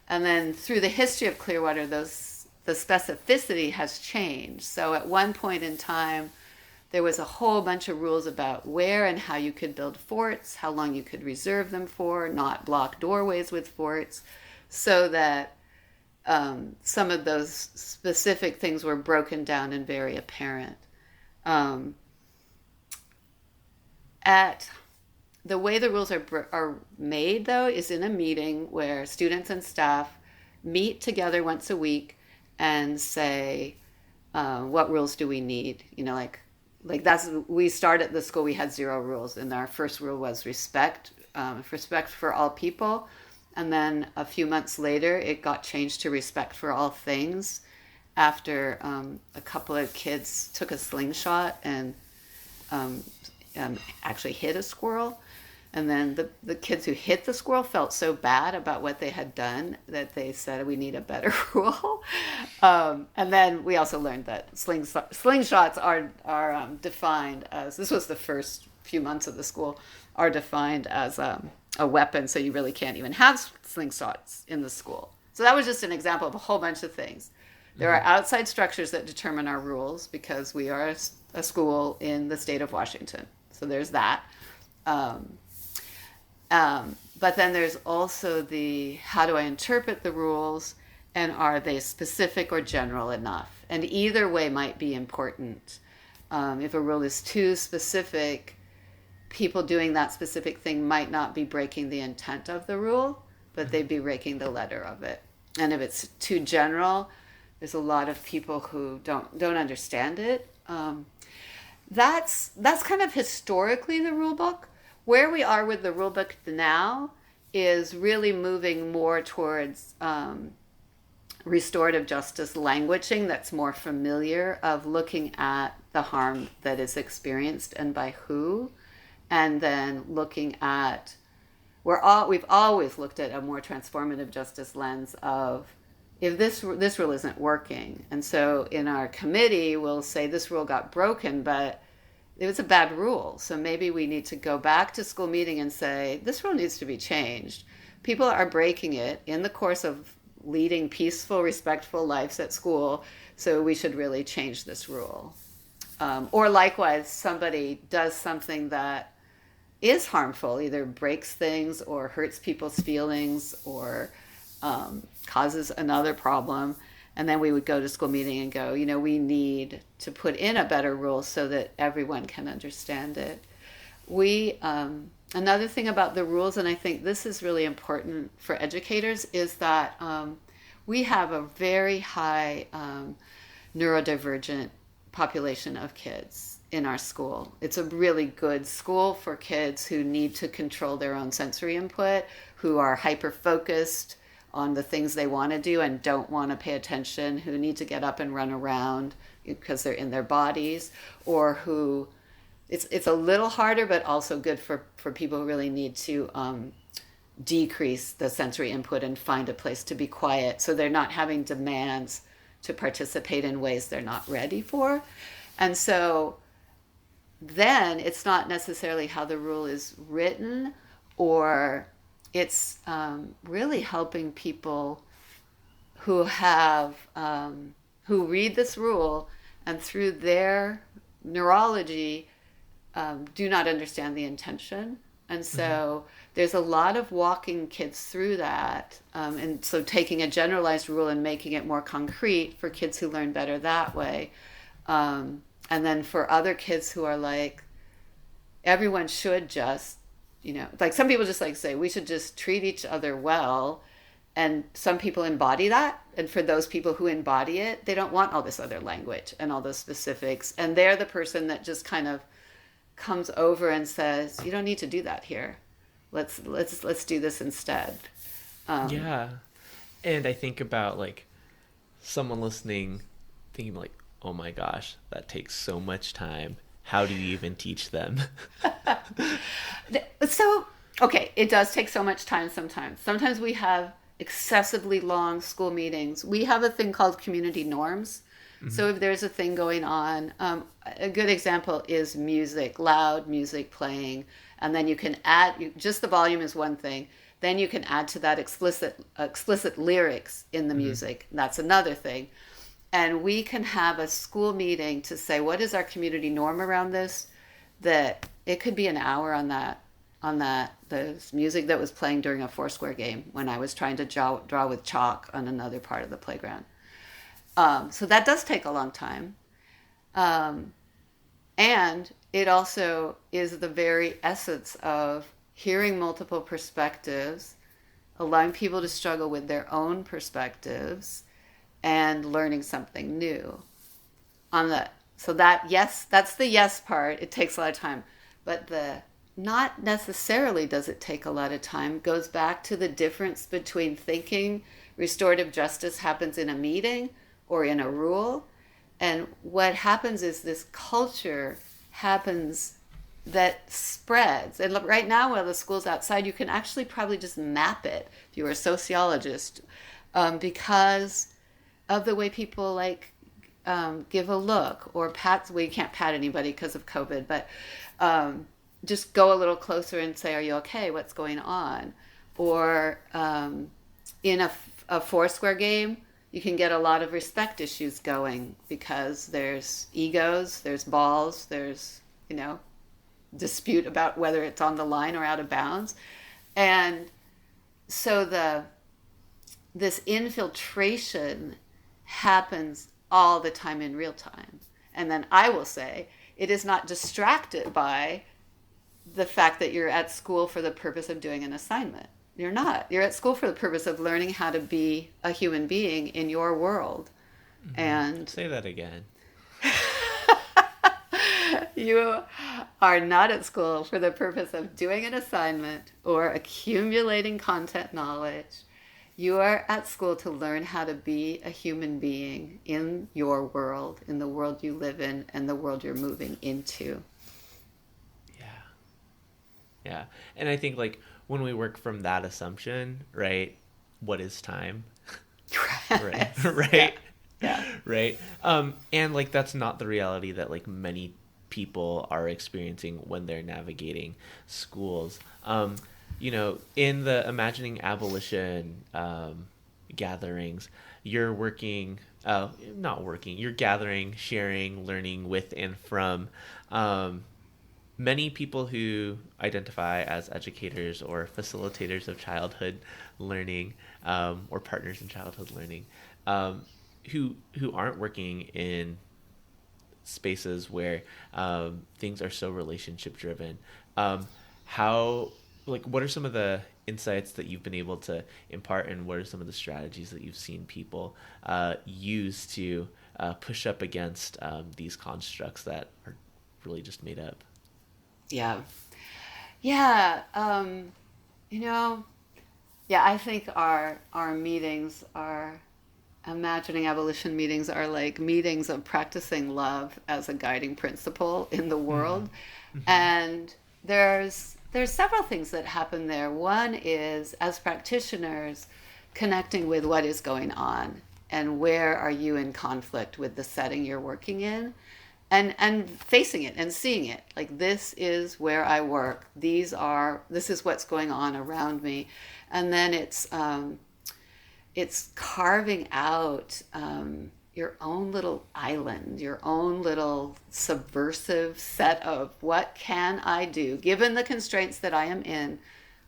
Speaker 2: And then through the history of Clearwater, the specificity has changed. So at one point in time, there was a whole bunch of rules about where and how you could build forts, how long you could reserve them for, not block doorways with forts, so that some of those specific things were broken down and very apparent. The way the rules are made, though, is in a meeting where students and staff meet together once a week and say, what rules do we need? You know, we started the school, we had 0 rules, and our first rule was respect for all people. And then a few months later, it got changed to respect for all things after a couple of kids took a slingshot and actually hit a squirrel. And then the kids who hit the squirrel felt so bad about what they had done that they said, we need a better rule. And then we also learned that slingshots are defined as, this was the first few months of the school, are defined as a weapon, so you really can't even have slingshots in the school. So that was just an example of a whole bunch of things. There are outside structures that determine our rules because we are a school in the state of Washington. So there's that. But then there's also the, how do I interpret the rules, and are they specific or general enough? life. And either way might be important. If a rule is too specific, people doing that specific thing might not be breaking the intent of the rule, but they'd be breaking the letter of it. And if it's too general, there's a lot of people who don't understand it. That's kind of historically the rule book. Where we are with the rule book now is really moving more towards restorative justice languaging that's more familiar, of looking at the harm that is experienced and by who, and then looking at, we've always looked at a more transformative justice lens of, if this rule isn't working. And so in our committee, we'll say this rule got broken, but it was a bad rule. So maybe we need to go back to school meeting and say, this rule needs to be changed. People are breaking it in the course of leading peaceful, respectful lives at school. So we should really change this rule. Or likewise, somebody does something that is harmful, either breaks things or hurts people's feelings or causes another problem, and then we would go to school meeting and go, we need to put in a better rule so that everyone can understand it. Another thing about the rules, and I think this is really important for educators, is that we have a very high neurodivergent population of kids in our school. It's a really good school for kids who need to control their own sensory input, who are hyper-focused on the things they want to do and don't want to pay attention, who need to get up and run around because they're in their bodies, or who, it's a little harder, but also good for people who really need to decrease the sensory input and find a place to be quiet, so they're not having demands to participate in ways they're not ready for. And so then it's not necessarily how the rule is written, or it's really helping people who have who read this rule and through their neurology do not understand the intention. And so there's a lot of walking kids through that, and so taking a generalized rule and making it more concrete for kids who learn better that way. And then for other kids who are like, everyone should just, like some people just like say, we should just treat each other well. And some people embody that. And for those people who embody it, they don't want all this other language and all those specifics. And they're the person that just kind of comes over and says, you don't need to do that here. Let's do this instead.
Speaker 1: Yeah. And I think about like someone listening thinking like, oh my gosh, that takes so much time. How do you even teach them?
Speaker 2: So, okay, it does take so much time sometimes. Sometimes we have excessively long school meetings. We have a thing called community norms. Mm-hmm. So if there's a thing going on, a good example is music, loud music playing, and then you can add, just the volume is one thing, then you can add to that explicit lyrics in the music. That's another thing. And we can have a school meeting to say, what is our community norm around this? That it could be an hour on that, the music that was playing during a Foursquare game when I was trying to draw with chalk on another part of the playground. So that does take a long time. And it also is the very essence of hearing multiple perspectives, allowing people to struggle with their own perspectives, and learning something new. So that, yes, that's the yes part. It takes a lot of time. But the not necessarily does it take a lot of time goes back to the difference between thinking restorative justice happens in a meeting or in a rule. And what happens is this culture happens that spreads. And right now, while the school's outside, you can actually probably just map it if you're a sociologist, because of the way people like give a look or pat. Well, you can't pat anybody because of COVID, but just go a little closer and say, are you okay? What's going on? Or in a Foursquare game, you can get a lot of respect issues going because there's egos, there's balls, there's, dispute about whether it's on the line or out of bounds. And so this infiltration happens all the time in real time. And then I will say, it is not distracted by the fact that you're at school for the purpose of doing an assignment. You're not. You're at school for the purpose of learning how to be a human being in your world.
Speaker 1: Mm-hmm.
Speaker 2: And
Speaker 1: say that again.
Speaker 2: You are not at school for the purpose of doing an assignment or accumulating content knowledge. You are at school to learn how to be a human being in your world, in the world you live in, and the world you're moving into.
Speaker 1: Yeah. And I think like when we work from that assumption, right, what is time? Right. Right.
Speaker 2: Yeah.
Speaker 1: Right. And like that's not the reality that like many people are experiencing when they're navigating schools. You know, in the Imagining Abolition gatherings, you're you're gathering, sharing, learning with and from many people who identify as educators or facilitators of childhood learning, or partners in childhood learning, who aren't working in spaces where things are so relationship driven. What are some of the insights that you've been able to impart, and what are some of the strategies that you've seen people use to push up against these constructs that are really just made up?
Speaker 2: Yeah. I think our meetings, our Imagining Abolition meetings, are like meetings of practicing love as a guiding principle in the world. Mm-hmm. And there's several things that happen there. One is, as practitioners, connecting with what is going on and where are you in conflict with the setting you're working in. And facing it and seeing it, like, this is where I work. This is what's going on around me. And then it's carving out your own little island, your own little subversive set of what can I do? Given the constraints that I am in,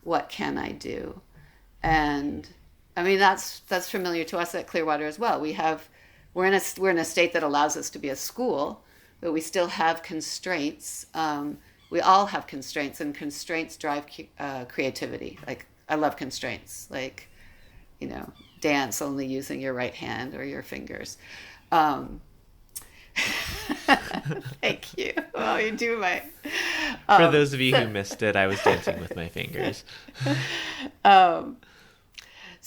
Speaker 2: what can I do? And I mean, that's familiar to us at Clearwater as well. We're in a state that allows us to be a school, but we still have constraints. We all have constraints, and constraints drive creativity. Like, I love constraints. Like, you know, dance only using your right hand or your fingers. Thank you. Oh, you do my...
Speaker 1: For those of you who missed it, I was dancing with my fingers.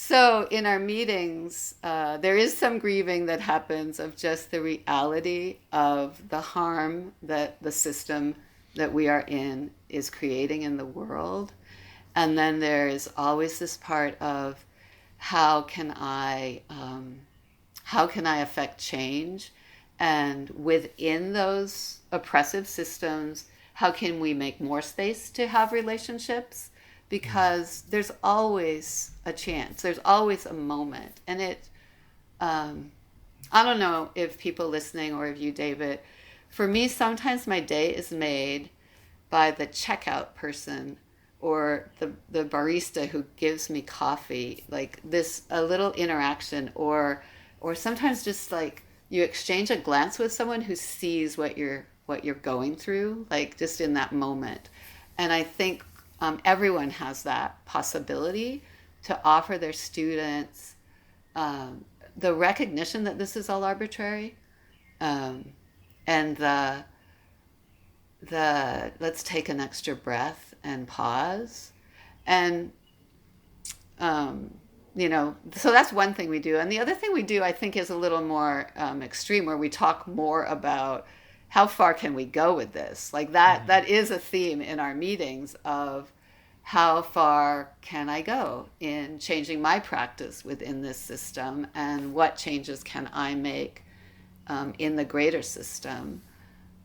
Speaker 2: So in our meetings, there is some grieving that happens of just the reality of the harm that the system that we are in is creating in the world. And then there is always this part of how can I affect change? And within those oppressive systems, how can we make more space to have relationships? Because there's always a chance, there's always a moment. And I don't know if people listening or if you, David, for me, sometimes my day is made by the checkout person or the barista who gives me coffee, like a little interaction, or sometimes just like you exchange a glance with someone who sees what you're going through, like just in that moment. And I think everyone has that possibility to offer their students the recognition that this is all arbitrary, and the let's take an extra breath and pause. And so that's one thing we do. And the other thing we do, I think, is a little more extreme, where we talk more about how far can we go with this. Like that, that is a theme in our meetings of how far can I go in changing my practice within this system, and what changes can I make in the greater system.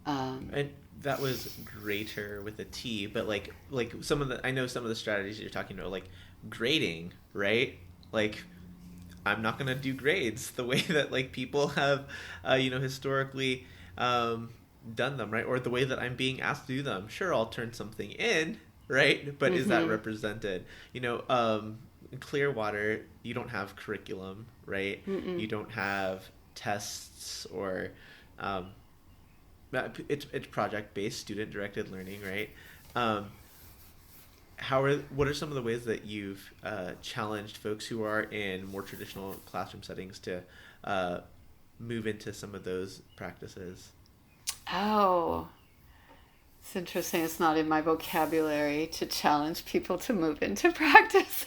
Speaker 1: And that was greater with a T, but like I know some of the strategies you're talking about, like grading, right? Like, I'm not going to do grades the way that like people have, historically done them, right? Or the way that I'm being asked to do them. Sure, I'll turn something in, right? But is that represented? In Clearwater, you don't have curriculum, right? Mm-mm. You don't have tests or it's project-based, student-directed learning, right? What are some of the ways that you've challenged folks who are in more traditional classroom settings to move into some of those practices?
Speaker 2: Oh, it's interesting. It's not in my vocabulary to challenge people to move into practices.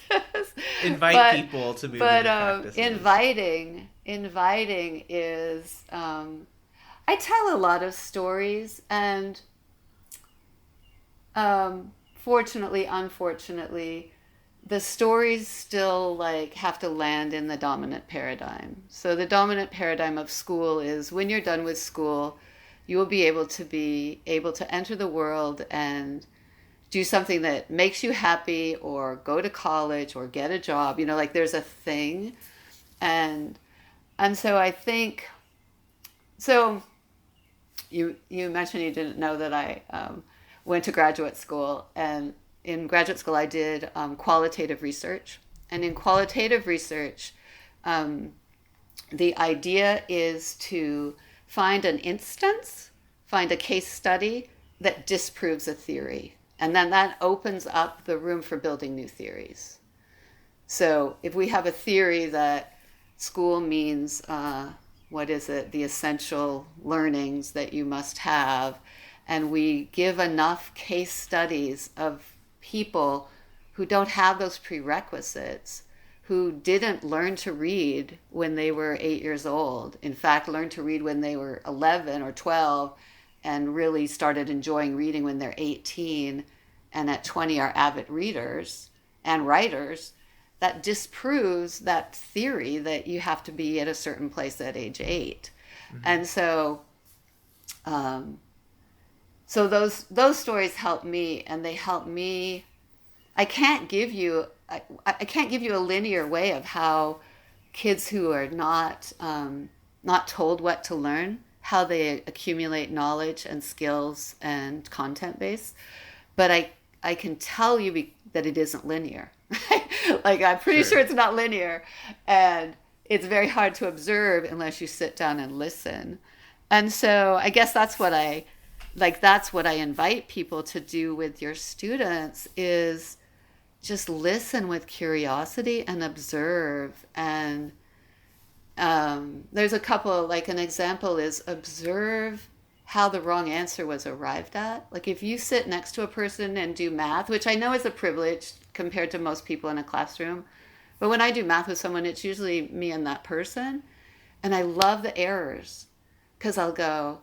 Speaker 1: Invite people to move into practices.
Speaker 2: Inviting is, I tell a lot of stories, and fortunately, unfortunately, the stories still like have to land in the dominant paradigm. So the dominant paradigm of school is when you're done with school, you will be able to enter the world and do something that makes you happy, or go to college or get a job. Like there's a thing. And so I think, so you mentioned you didn't know that I went to graduate school, and in graduate school I did qualitative research. And in qualitative research, the idea is to find an instance, find a case study that disproves a theory. And then that opens up the room for building new theories. So if we have a theory that school means, the essential learnings that you must have, and we give enough case studies of people who don't have those prerequisites, who didn't learn to read when they were 8 years old. In fact, learned to read when they were 11 or 12 and really started enjoying reading when they're 18, and at 20 are avid readers and writers. That disproves that theory that you have to be at a certain place at age 8. Mm-hmm. And so those stories help me, and they help me. I can't give you a linear way of how kids who are not told what to learn, how they accumulate knowledge and skills and content base. But I can tell you that it isn't linear. Like I'm pretty sure it's not linear, and it's very hard to observe unless you sit down and listen. And so I guess that's what I invite people to do with your students, is just listen with curiosity and observe. And there's a couple, like an example is observe how the wrong answer was arrived at. Like if you sit next to a person and do math, which I know is a privilege compared to most people in a classroom, but when I do math with someone, it's usually me and that person. And I love the errors, because I'll go,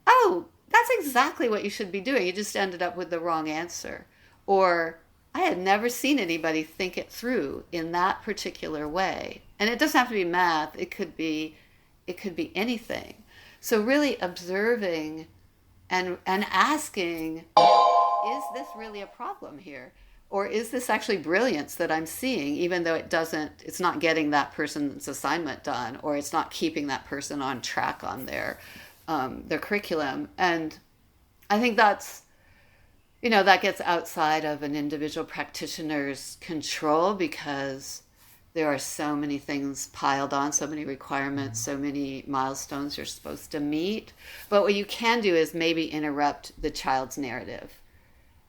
Speaker 2: oh, that's exactly what you should be doing. You just ended up with the wrong answer. Or I had never seen anybody think it through in that particular way. And it doesn't have to be math. It could be anything. So really observing and asking, is this really a problem here? Or is this actually brilliance that I'm seeing, even though it's not getting that person's assignment done, or it's not keeping that person on track on their curriculum. And I think that's, that gets outside of an individual practitioner's control, because there are so many things piled on, so many requirements, so many milestones you're supposed to meet. But what you can do is maybe interrupt the child's narrative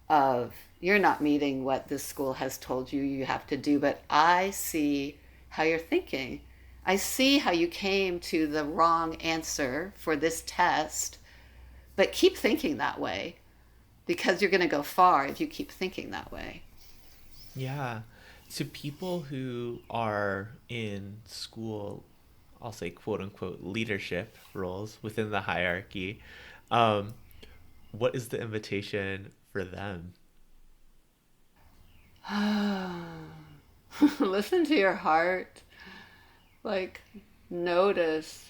Speaker 2: of, you're not meeting what this school has told you have to do, but I see how you're thinking. I see how you came to the wrong answer for this test, but keep thinking that way, because you're going to go far if you keep thinking that way.
Speaker 1: Yeah. So people who are in school, I'll say quote unquote leadership roles within the hierarchy, what is the invitation for them?
Speaker 2: Listen to your heart. Like, notice.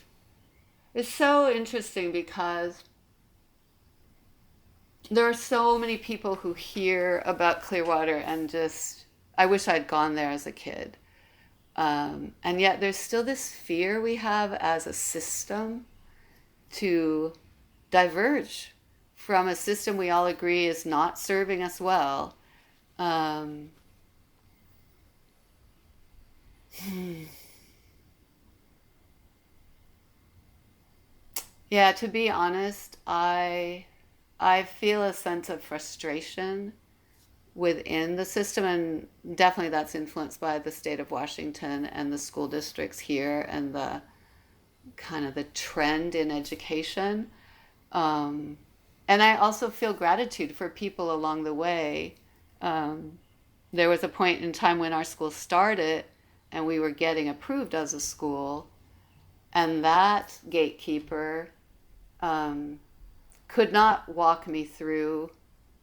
Speaker 2: It's so interesting, because there are so many people who hear about Clearwater and just, I wish I'd gone there as a kid. And yet there's still this fear we have as a system to diverge from a system we all agree is not serving us well. Yeah, to be honest, I feel a sense of frustration within the system, and definitely that's influenced by the state of Washington and the school districts here and the kind of the trend in education. Um, and I also feel gratitude for people along the way. Um, there was a point in time when our school started and we were getting approved as a school, and that gatekeeper um, could not walk me through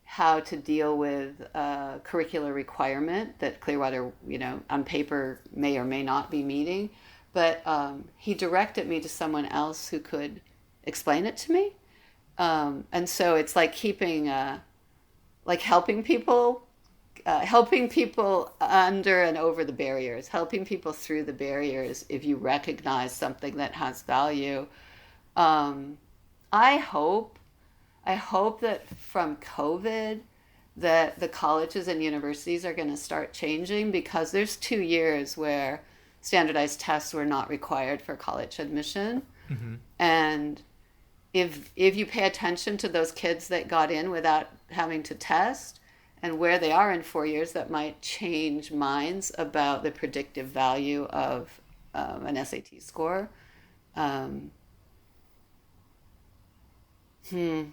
Speaker 2: how to deal with a curricular requirement that Clearwater, on paper may or may not be meeting. But he directed me to someone else who could explain it to me. And so it's like helping people under and over the barriers, helping people through the barriers if you recognize something that has value. Um, I hope I hope that from COVID that the colleges and universities are going to start changing, because there's 2 years where standardized tests were not required for college admission.
Speaker 1: Mm-hmm.
Speaker 2: And if you pay attention to those kids that got in without having to test and where they are in 4 years, that might change minds about the predictive value of an SAT score. Um, hmm.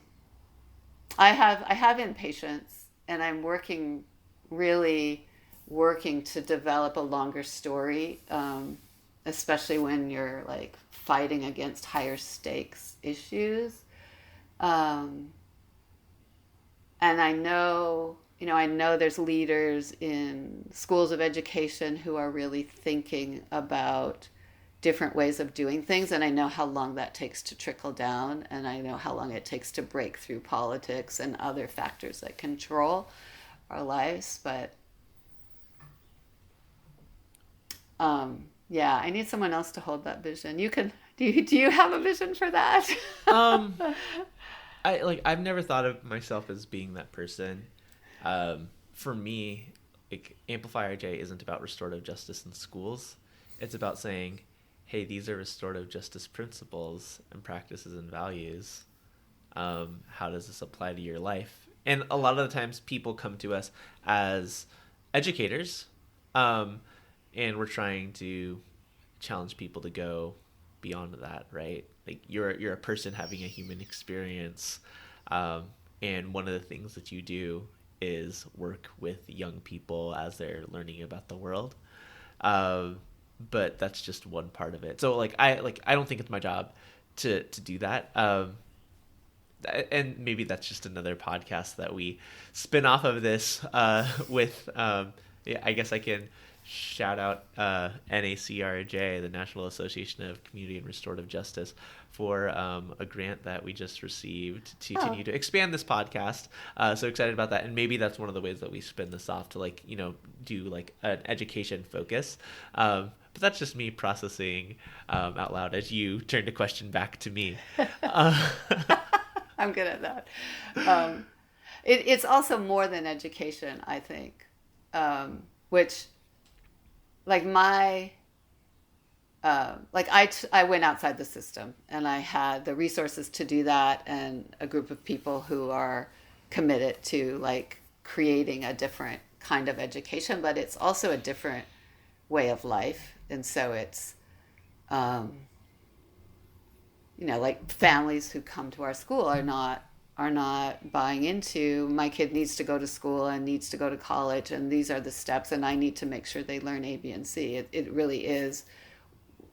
Speaker 2: I have impatience, and I'm really working to develop a longer story, especially when you're like fighting against higher stakes issues. Um, and I know there's leaders in schools of education who are really thinking about different ways of doing things, and I know how long that takes to trickle down, and I know how long it takes to break through politics and other factors that control our lives. But yeah, I need someone else to hold that vision. Do you have a vision for that?
Speaker 1: Um, I've never thought of myself as being that person. For me, like Amplify RJ isn't about restorative justice in schools. It's about saying, hey, these are restorative justice principles and practices and values. How does this apply to your life? And a lot of the times people come to us as educators, and we're trying to challenge people to go beyond that, right? Like you're a person having a human experience, and one of the things that you do is work with young people as they're learning about the world. But that's just one part of it. So I don't think it's my job to do that. And maybe that's just another podcast that we spin off of this with. Yeah, I guess I can shout out NACRJ, the National Association of Community and Restorative Justice, for a grant that we just received to continue to expand this podcast. So excited about that, and maybe that's one of the ways that we spin this off to do an education focus. But that's just me processing out loud as you turn the question back to me.
Speaker 2: I'm good at that. It's also more than education, I think, which, like I went outside the system, and I had the resources to do that, and a group of people who are committed to creating a different kind of education, but it's also a different way of life. And so it's, families who come to our school are not buying into, my kid needs to go to school and needs to go to college, and these are the steps, and I need to make sure they learn A, B, and C. It really is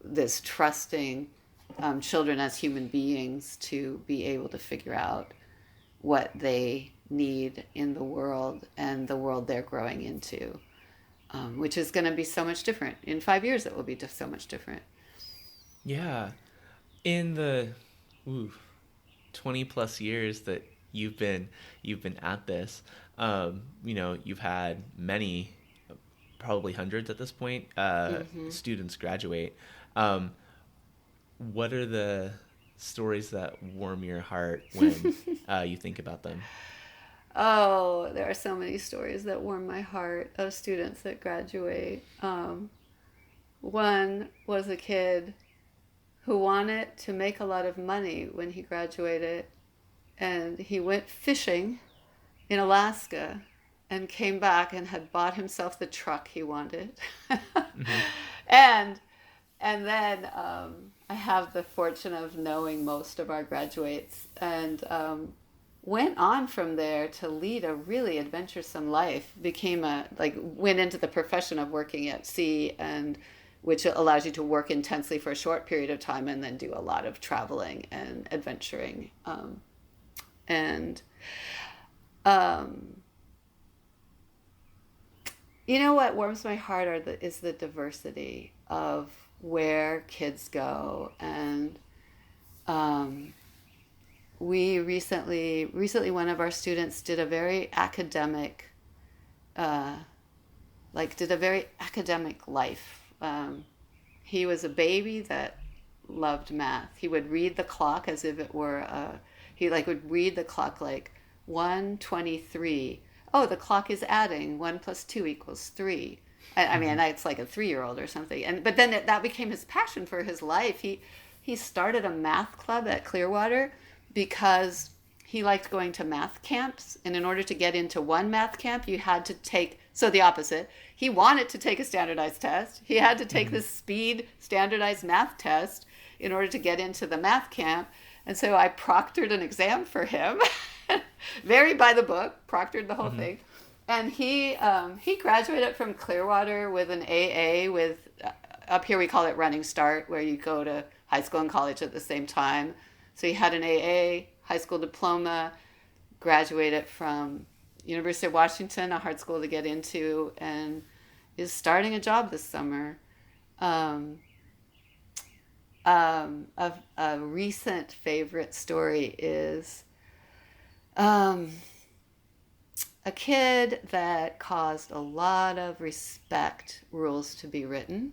Speaker 2: this trusting children as human beings to be able to figure out what they need in the world and the world they're growing into, which is going to be so much different. In 5 years, it will be just so much different.
Speaker 1: Yeah. In the 20 plus years that you've been at this, you've had many, probably hundreds at this point, students graduate. What are the stories that warm your heart when you think about them?
Speaker 2: Oh, there are so many stories that warm my heart of students that graduate. One was a kid who wanted to make a lot of money when he graduated, and he went fishing in Alaska and came back and had bought himself the truck he wanted. Mm-hmm. And then I have the fortune of knowing most of our graduates, and went on from there to lead a really adventuresome life. Went into the profession of working at sea, and which allows you to work intensely for a short period of time and then do a lot of traveling and adventuring. You know what warms my heart is the diversity of where kids go. And we recently one of our students did a very academic life. He was a baby that loved math. He would read the clock as if it were would read the clock like 1:23. Oh, the clock is adding 1 + 2 = 3. I mean, it's like a 3-year-old or something. But then that became his passion for his life. He started a math club at Clearwater because he liked going to math camps. And in order to get into one math camp, you had to take, so the opposite. He wanted to take a standardized test. He had to take this speed standardized math test in order to get into the math camp. And so I proctored an exam for him, very by the book, proctored the whole thing. And he graduated from Clearwater with an AA with, up here we call it Running Start, where you go to high school and college at the same time. So he had an AA, high school diploma, graduated from University of Washington, a hard school to get into, and is starting a job this summer. A recent favorite story is a kid that caused a lot of respect rules to be written.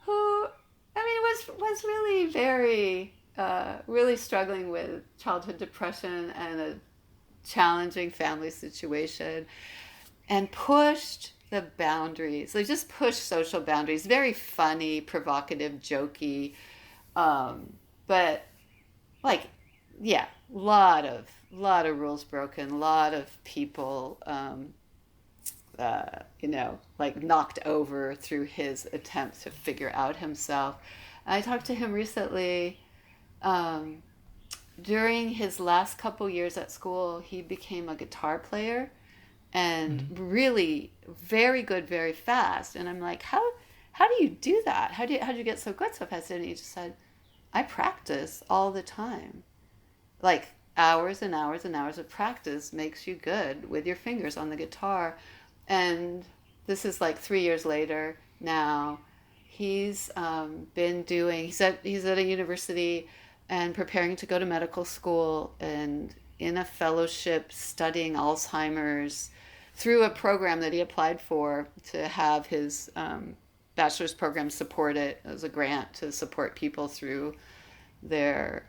Speaker 2: Who, I mean, was really very, really struggling with childhood depression and a challenging family situation, and pushed the boundaries. They just pushed social boundaries. Very funny, provocative, jokey, but like, yeah, lot of rules broken, lot of people, knocked over through his attempt to figure out himself. I talked to him recently. During his last couple years at school, he became a guitar player and really very good, very fast. And I'm like, how do you do that? How do you get so good so fast? And he just said, I practice all the time. Like hours and hours and hours of practice makes you good with your fingers on the guitar. And this is like 3 years later now. He's he's at a university and preparing to go to medical school, and in a fellowship studying Alzheimer's through a program that he applied for to have his bachelor's program supported as a grant to support people through their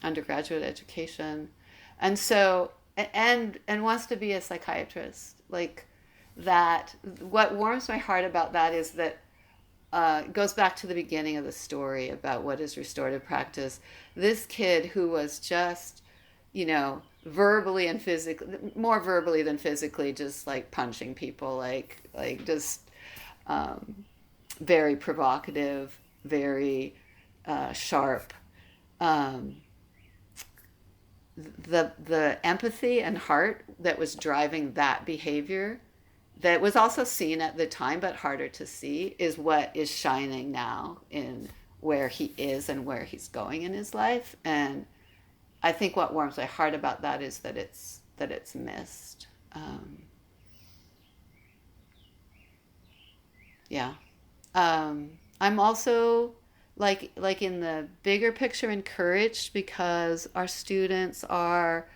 Speaker 2: undergraduate education. And so, and wants to be a psychiatrist. Like that, what warms my heart about that is that goes back to the beginning of the story about what is restorative practice. This kid who was just, verbally and physically, more verbally than physically, just like punching people, like just very provocative, very sharp. The empathy and heart that was driving that behavior, that was also seen at the time but harder to see, is what is shining now in where he is and where he's going in his life. And I think what warms my heart about that is that it's missed. I'm also like in the bigger picture encouraged because our students are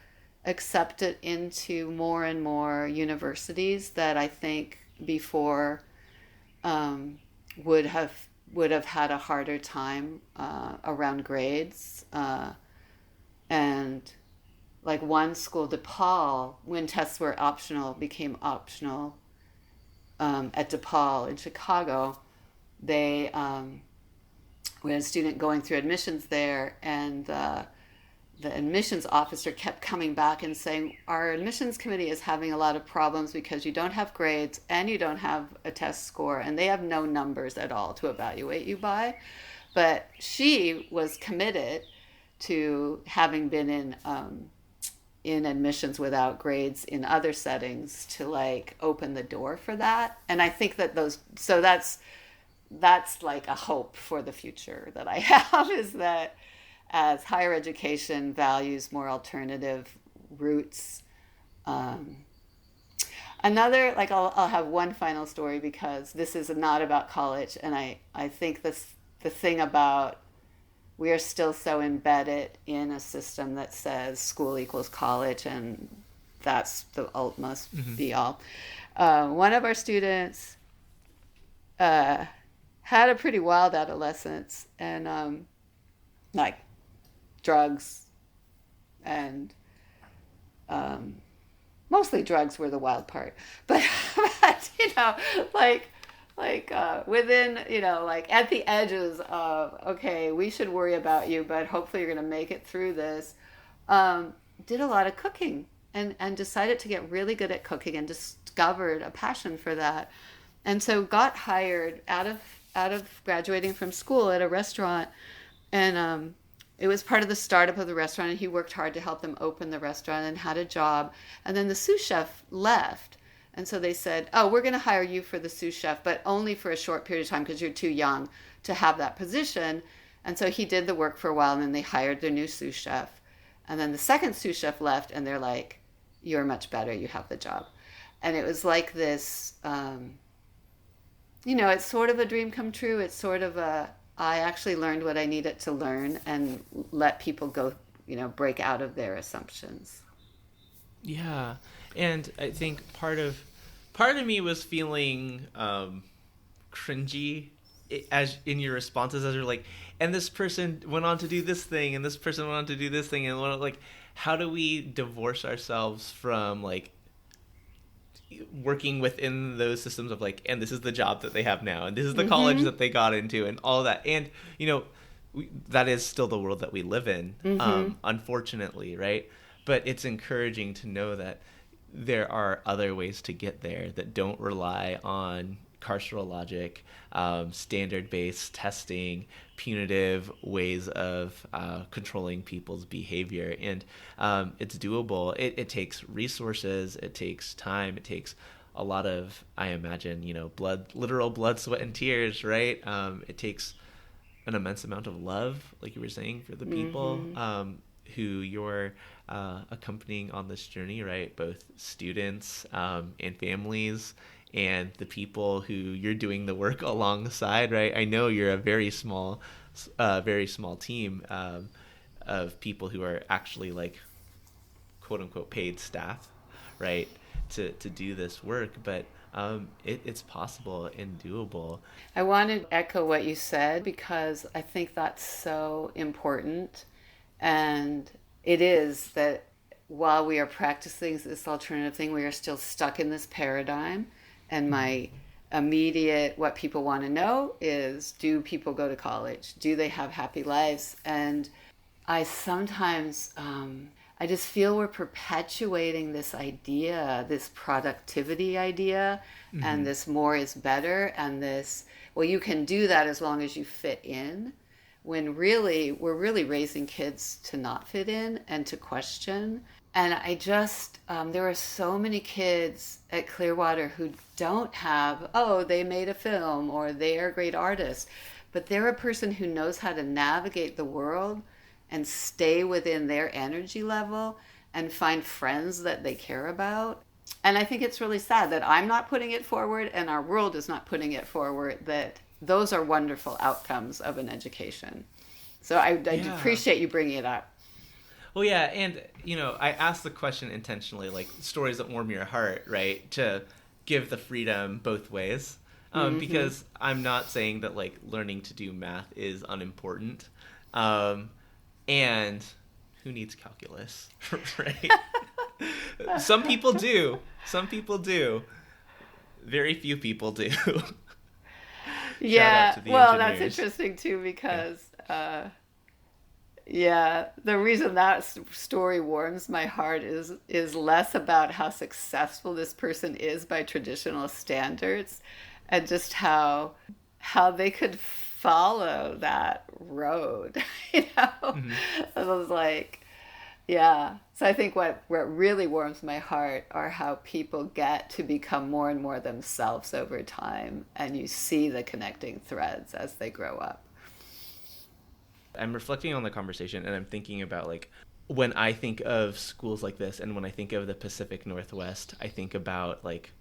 Speaker 2: accepted into more and more universities that I think before would have had a harder time around grades. And like one school, DePaul, when tests were optional, became optional at DePaul in Chicago, we had a student going through admissions there, and the admissions officer kept coming back and saying, our admissions committee is having a lot of problems because you don't have grades and you don't have a test score, and they have no numbers at all to evaluate you by. But she was committed to having been in admissions without grades in other settings to like open the door for that. And I think that that's like a hope for the future that I have, is that as higher education values more alternative routes. Another, like I'll have one final story because this is not about college, and I think the thing about, we are still so embedded in a system that says school equals college, and that's the ultimate be all. One of our students had a pretty wild adolescence, and like drugs, and mostly drugs were the wild part, but within, like at the edges of, okay, we should worry about you, but hopefully you're going to make it through this, did a lot of cooking and decided to get really good at cooking and discovered a passion for that. And so got hired out of graduating from school at a restaurant, and it was part of the startup of the restaurant, and he worked hard to help them open the restaurant and had a job. And then the sous chef left. And so they said, oh, we're going to hire you for the sous chef, but only for a short period of time because you're too young to have that position. And so he did the work for a while, and then they hired their new sous chef. And then the second sous chef left, and they're like, you're much better, you have the job. And it was like this, it's sort of a dream come true. It's sort of I actually learned what I needed to learn and let people go, break out of their assumptions.
Speaker 1: Yeah. And I think part of me was feeling cringy as in your responses, as you're like, and this person went on to do this thing, and this person went on to do this thing, and like, how do we divorce ourselves from like working within those systems of like, and this is the job that they have now, and this is the college that they got into, and all that, and that is still the world that we live in, unfortunately, right? But it's encouraging to know that there are other ways to get there that don't rely on carceral logic, standard-based testing, punitive ways of controlling people's behavior. And it's doable. It takes resources, it takes time, it takes a lot of, I imagine, literal blood, sweat, and tears, right? It takes an immense amount of love, like you were saying, for the people who you're accompanying on this journey, right? Both students and families, and the people who you're doing the work alongside, right? I know you're a very small team of people who are actually like, quote unquote, paid staff, right? To do this work, but it's possible and doable.
Speaker 2: I want to echo what you said because I think that's so important. And it is that while we are practicing this alternative thing, we are still stuck in this paradigm. And my immediate, what people want to know is, do people go to college? Do they have happy lives? And I sometimes, I just feel we're perpetuating this idea, this productivity idea, and this more is better, and this, well, you can do that as long as you fit in, when really, we're really raising kids to not fit in and to question. And I just, there are so many kids at Clearwater who don't have, they made a film or they are great artists, but they're a person who knows how to navigate the world and stay within their energy level and find friends that they care about. And I think it's really sad that I'm not putting it forward and our world is not putting it forward, that those are wonderful outcomes of an education. So I appreciate you bringing it up.
Speaker 1: Well, yeah, and, I asked the question intentionally, like, stories that warm your heart, right, to give the freedom both ways, because I'm not saying that, like, learning to do math is unimportant, and who needs calculus, right? Some people do, Very few people do.
Speaker 2: Yeah,
Speaker 1: Shout out to the
Speaker 2: well, that's
Speaker 1: engineers.
Speaker 2: interesting too because, yeah, the reason that story warms my heart is less about how successful this person is by traditional standards, and just how they could follow that road. You know,
Speaker 1: Hmm.
Speaker 2: I was like, yeah. So I think what really warms my heart are how people get to become more and more themselves over time, and you see the connecting threads as they grow up.
Speaker 1: I'm reflecting on the conversation and I'm thinking about like when I think of schools like this and when I think of the Pacific Northwest, I think about like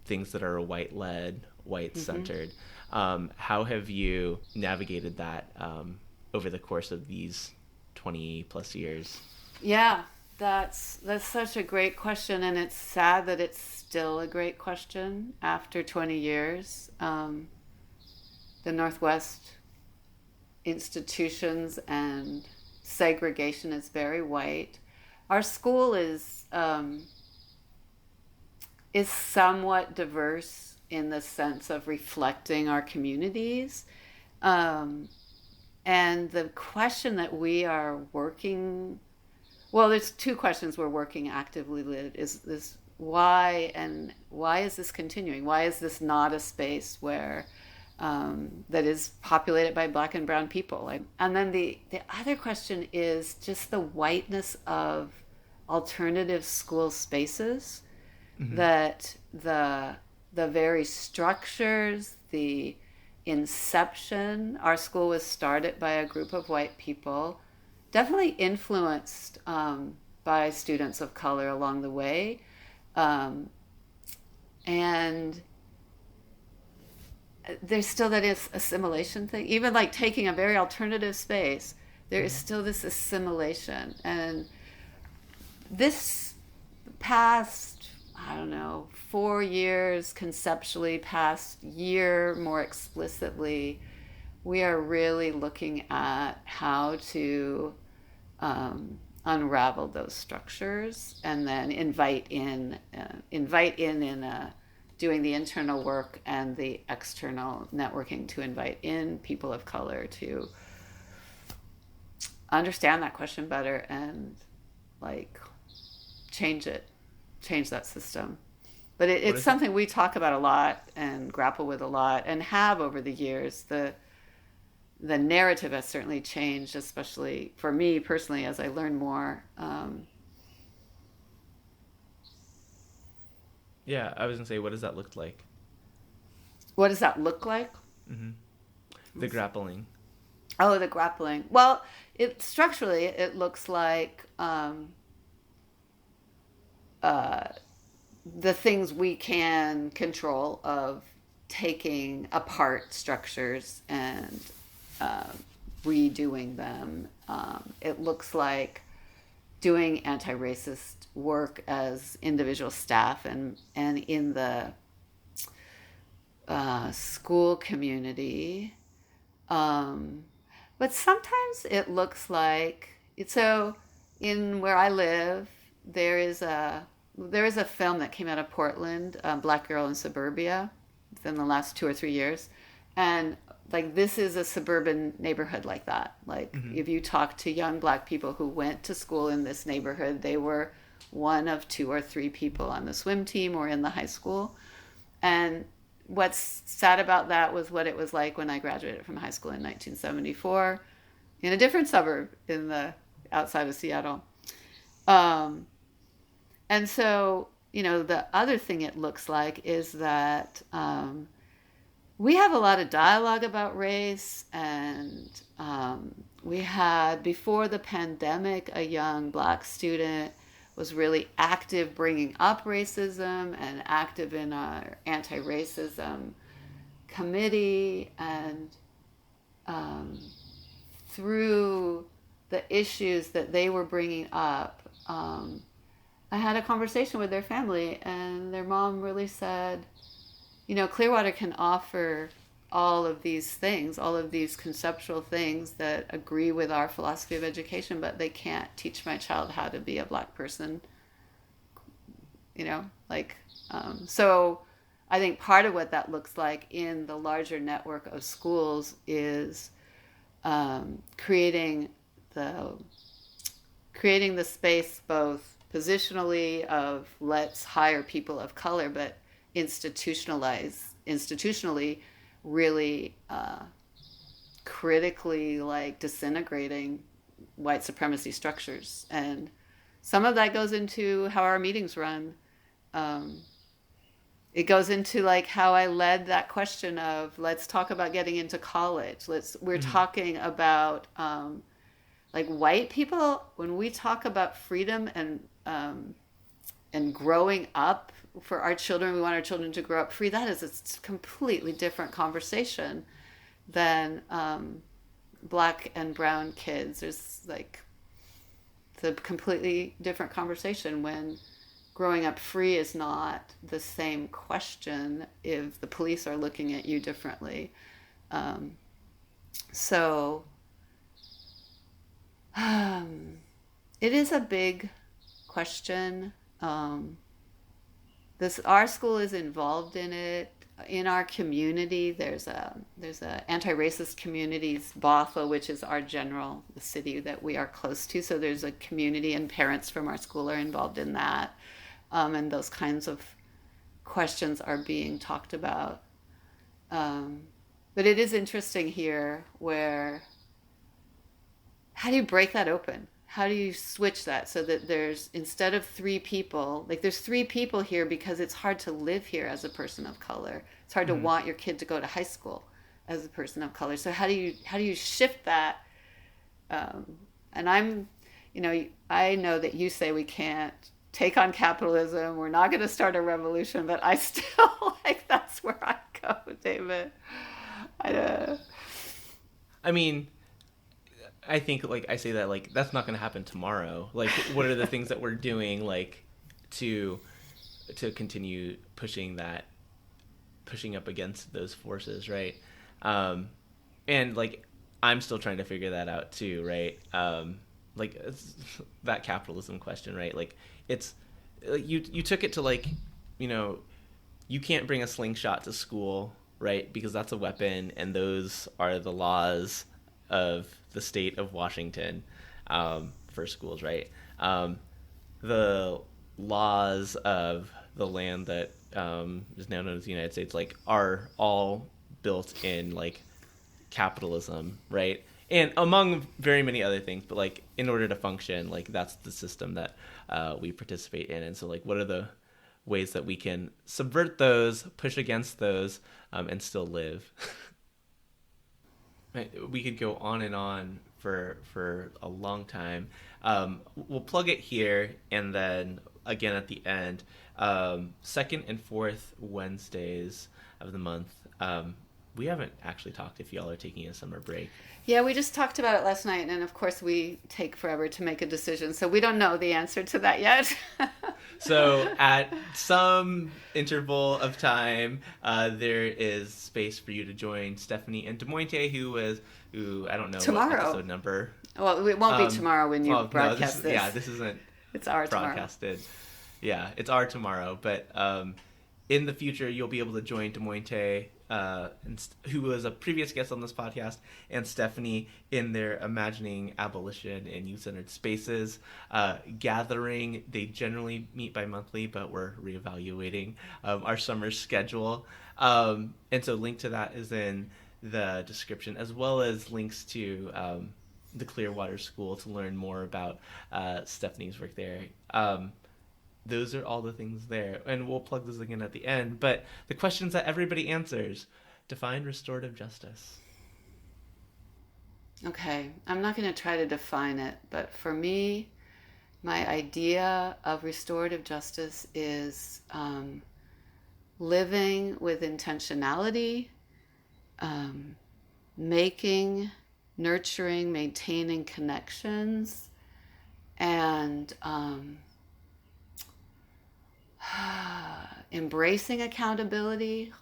Speaker 1: things that are white led, white centered. How have you navigated that over the course of these 20 plus years?
Speaker 2: Yeah, that's such a great question, and it's sad that it's still a great question after 20 years. The Northwest institutions and segregation is very white. Our school is somewhat diverse in the sense of reflecting our communities. Um, and the question that we are working, well, there's two questions we're working actively with. Is this why, and why is this continuing? Why is this not a space where that is populated by Black and brown people? And then the other question is just the whiteness of alternative school spaces,
Speaker 1: Mm-hmm.
Speaker 2: that the very structures, the inception. Our school was started by a group of white people, definitely influenced by students of color along the way, um, and there's still that assimilation thing. Even like taking a very alternative space, there is still this assimilation. And this past, I don't know, 4 years conceptually, past year more explicitly, we are really looking at how to unravel those structures and then invite in doing the internal work and the external networking to invite in people of color to understand that question better and like change that system. But
Speaker 1: What
Speaker 2: it's
Speaker 1: is it?
Speaker 2: something we talk about a lot and grapple with a lot and have over the years. The narrative has certainly changed, especially for me personally, as I learn more.
Speaker 1: Yeah, I was gonna say, what does that look like?
Speaker 2: What does that look like?
Speaker 1: Hmm. The grappling.
Speaker 2: Oh, the grappling. Well, it structurally it looks like uh, the things we can control of taking apart structures and uh, redoing them. It looks like doing anti-racist work as individual staff and in the school community. Um, but sometimes it looks like so. In where I live, there is a film that came out of Portland, Black Girl in Suburbia, within the last 2 or 3 years, and like this is a suburban neighborhood like that. Like
Speaker 1: Hmm.
Speaker 2: if you talk to young Black people who went to school in this neighborhood, they were one of 2 or 3 people on the swim team or in the high school. And what's sad about that was what it was like when I graduated from high school in 1974 in a different suburb in the outside of Seattle. Um, and so, the other thing it looks like is that we have a lot of dialogue about race, and we had, before the pandemic, a young Black student was really active bringing up racism and active in our anti-racism committee, and through the issues that they were bringing up, I had a conversation with their family, and their mom really said, Clearwater can offer all of these things, all of these conceptual things that agree with our philosophy of education, but they can't teach my child how to be a Black person, like, so I think part of what that looks like in the larger network of schools is creating the space both positionally of let's hire people of color, but institutionally really critically like disintegrating white supremacy structures. And some of that goes into how our meetings run. It goes into like how I led that question of let's talk about getting into college. We're talking about like white people, when we talk about freedom and growing up for our children, we want our children to grow up free. That is a completely different conversation than black and brown kids. There's like it's a completely different conversation when growing up free is not the same question if the police are looking at you differently. So it is a big question. Our school is involved in it. In our community, there's a Anti-racist Communities Bothell, which is the city that we are close to. So there's a community, and parents from our school are involved in that. And those kinds of questions are being talked about. But it is interesting here where, how do you break that open? How do you switch that so that there's, instead of 3 people, like there's 3 people here because it's hard to live here as a person of color. It's hard to want your kid to go to high school as a person of color. So how do you shift that? And I know that you say we can't take on capitalism. We're not going to start a revolution, but I still like that's where I go, David.
Speaker 1: I mean, I think like I say that like that's not going to happen tomorrow. Like, what are the things that we're doing like to continue pushing up against those forces, right? And like I'm still trying to figure that out too, right? Like it's that capitalism question, right? Like it's you took it to like, you can't bring a slingshot to school, right? Because that's a weapon, and those are the laws of the state of Washington for schools, right? The laws of the land that is now known as the United States, like, are all built in like capitalism, right? And among very many other things, but like in order to function, like that's the system that we participate in. And so like, what are the ways that we can subvert those, push against those, and still live? We could go on and on for a long time. We'll plug it here, and then again at the end, 2nd and 4th Wednesdays of the month. We haven't actually talked if y'all are taking a summer break.
Speaker 2: Yeah, we just talked about it last night, and of course we take forever to make a decision, so we don't know the answer to that yet.
Speaker 1: So at some interval of time, there is space for you to join Stephanie and Des Moines, who I don't know
Speaker 2: tomorrow.
Speaker 1: What episode number.
Speaker 2: Well, it won't be tomorrow when you broadcast this.
Speaker 1: Yeah, this isn't.
Speaker 2: It's our
Speaker 1: broadcasted. Tomorrow. Yeah, it's our tomorrow. But in the future, you'll be able to join Des Moines, who was a previous guest on this podcast, and Stephanie in their Imagining Abolition in Youth-Centered Spaces gathering. They generally meet bi-monthly, but we're reevaluating our summer schedule. And so link to that is in the description, as well as links to the Clearwater School to learn more about Stephanie's work there. Those are all the things there. And we'll plug this again at the end. But the questions that everybody answers: define restorative justice.
Speaker 2: Okay, I'm not going to try to define it, but for me, my idea of restorative justice is living with intentionality, making, nurturing, maintaining connections, and embracing accountability,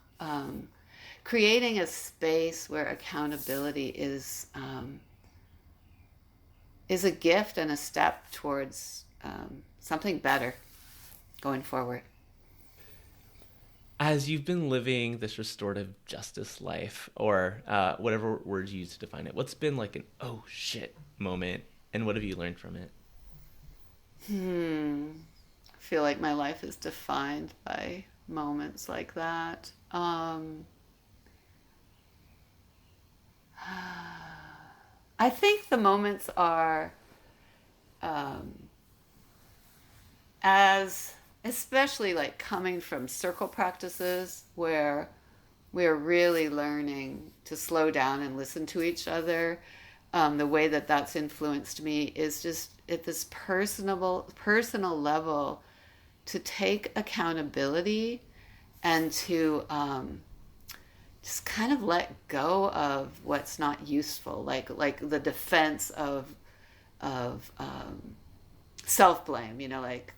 Speaker 2: creating a space where accountability is a gift and a step towards something better going forward.
Speaker 1: As you've been living this restorative justice life, or whatever words you use to define it, what's been like an oh shit moment, and what have you learned from it?
Speaker 2: I feel like my life is defined by moments like that. I think the moments are as especially like coming from circle practices where we're really learning to slow down and listen to each other. The way that that's influenced me is just at this personal level to take accountability and to just kind of let go of what's not useful, like the defense of self blame.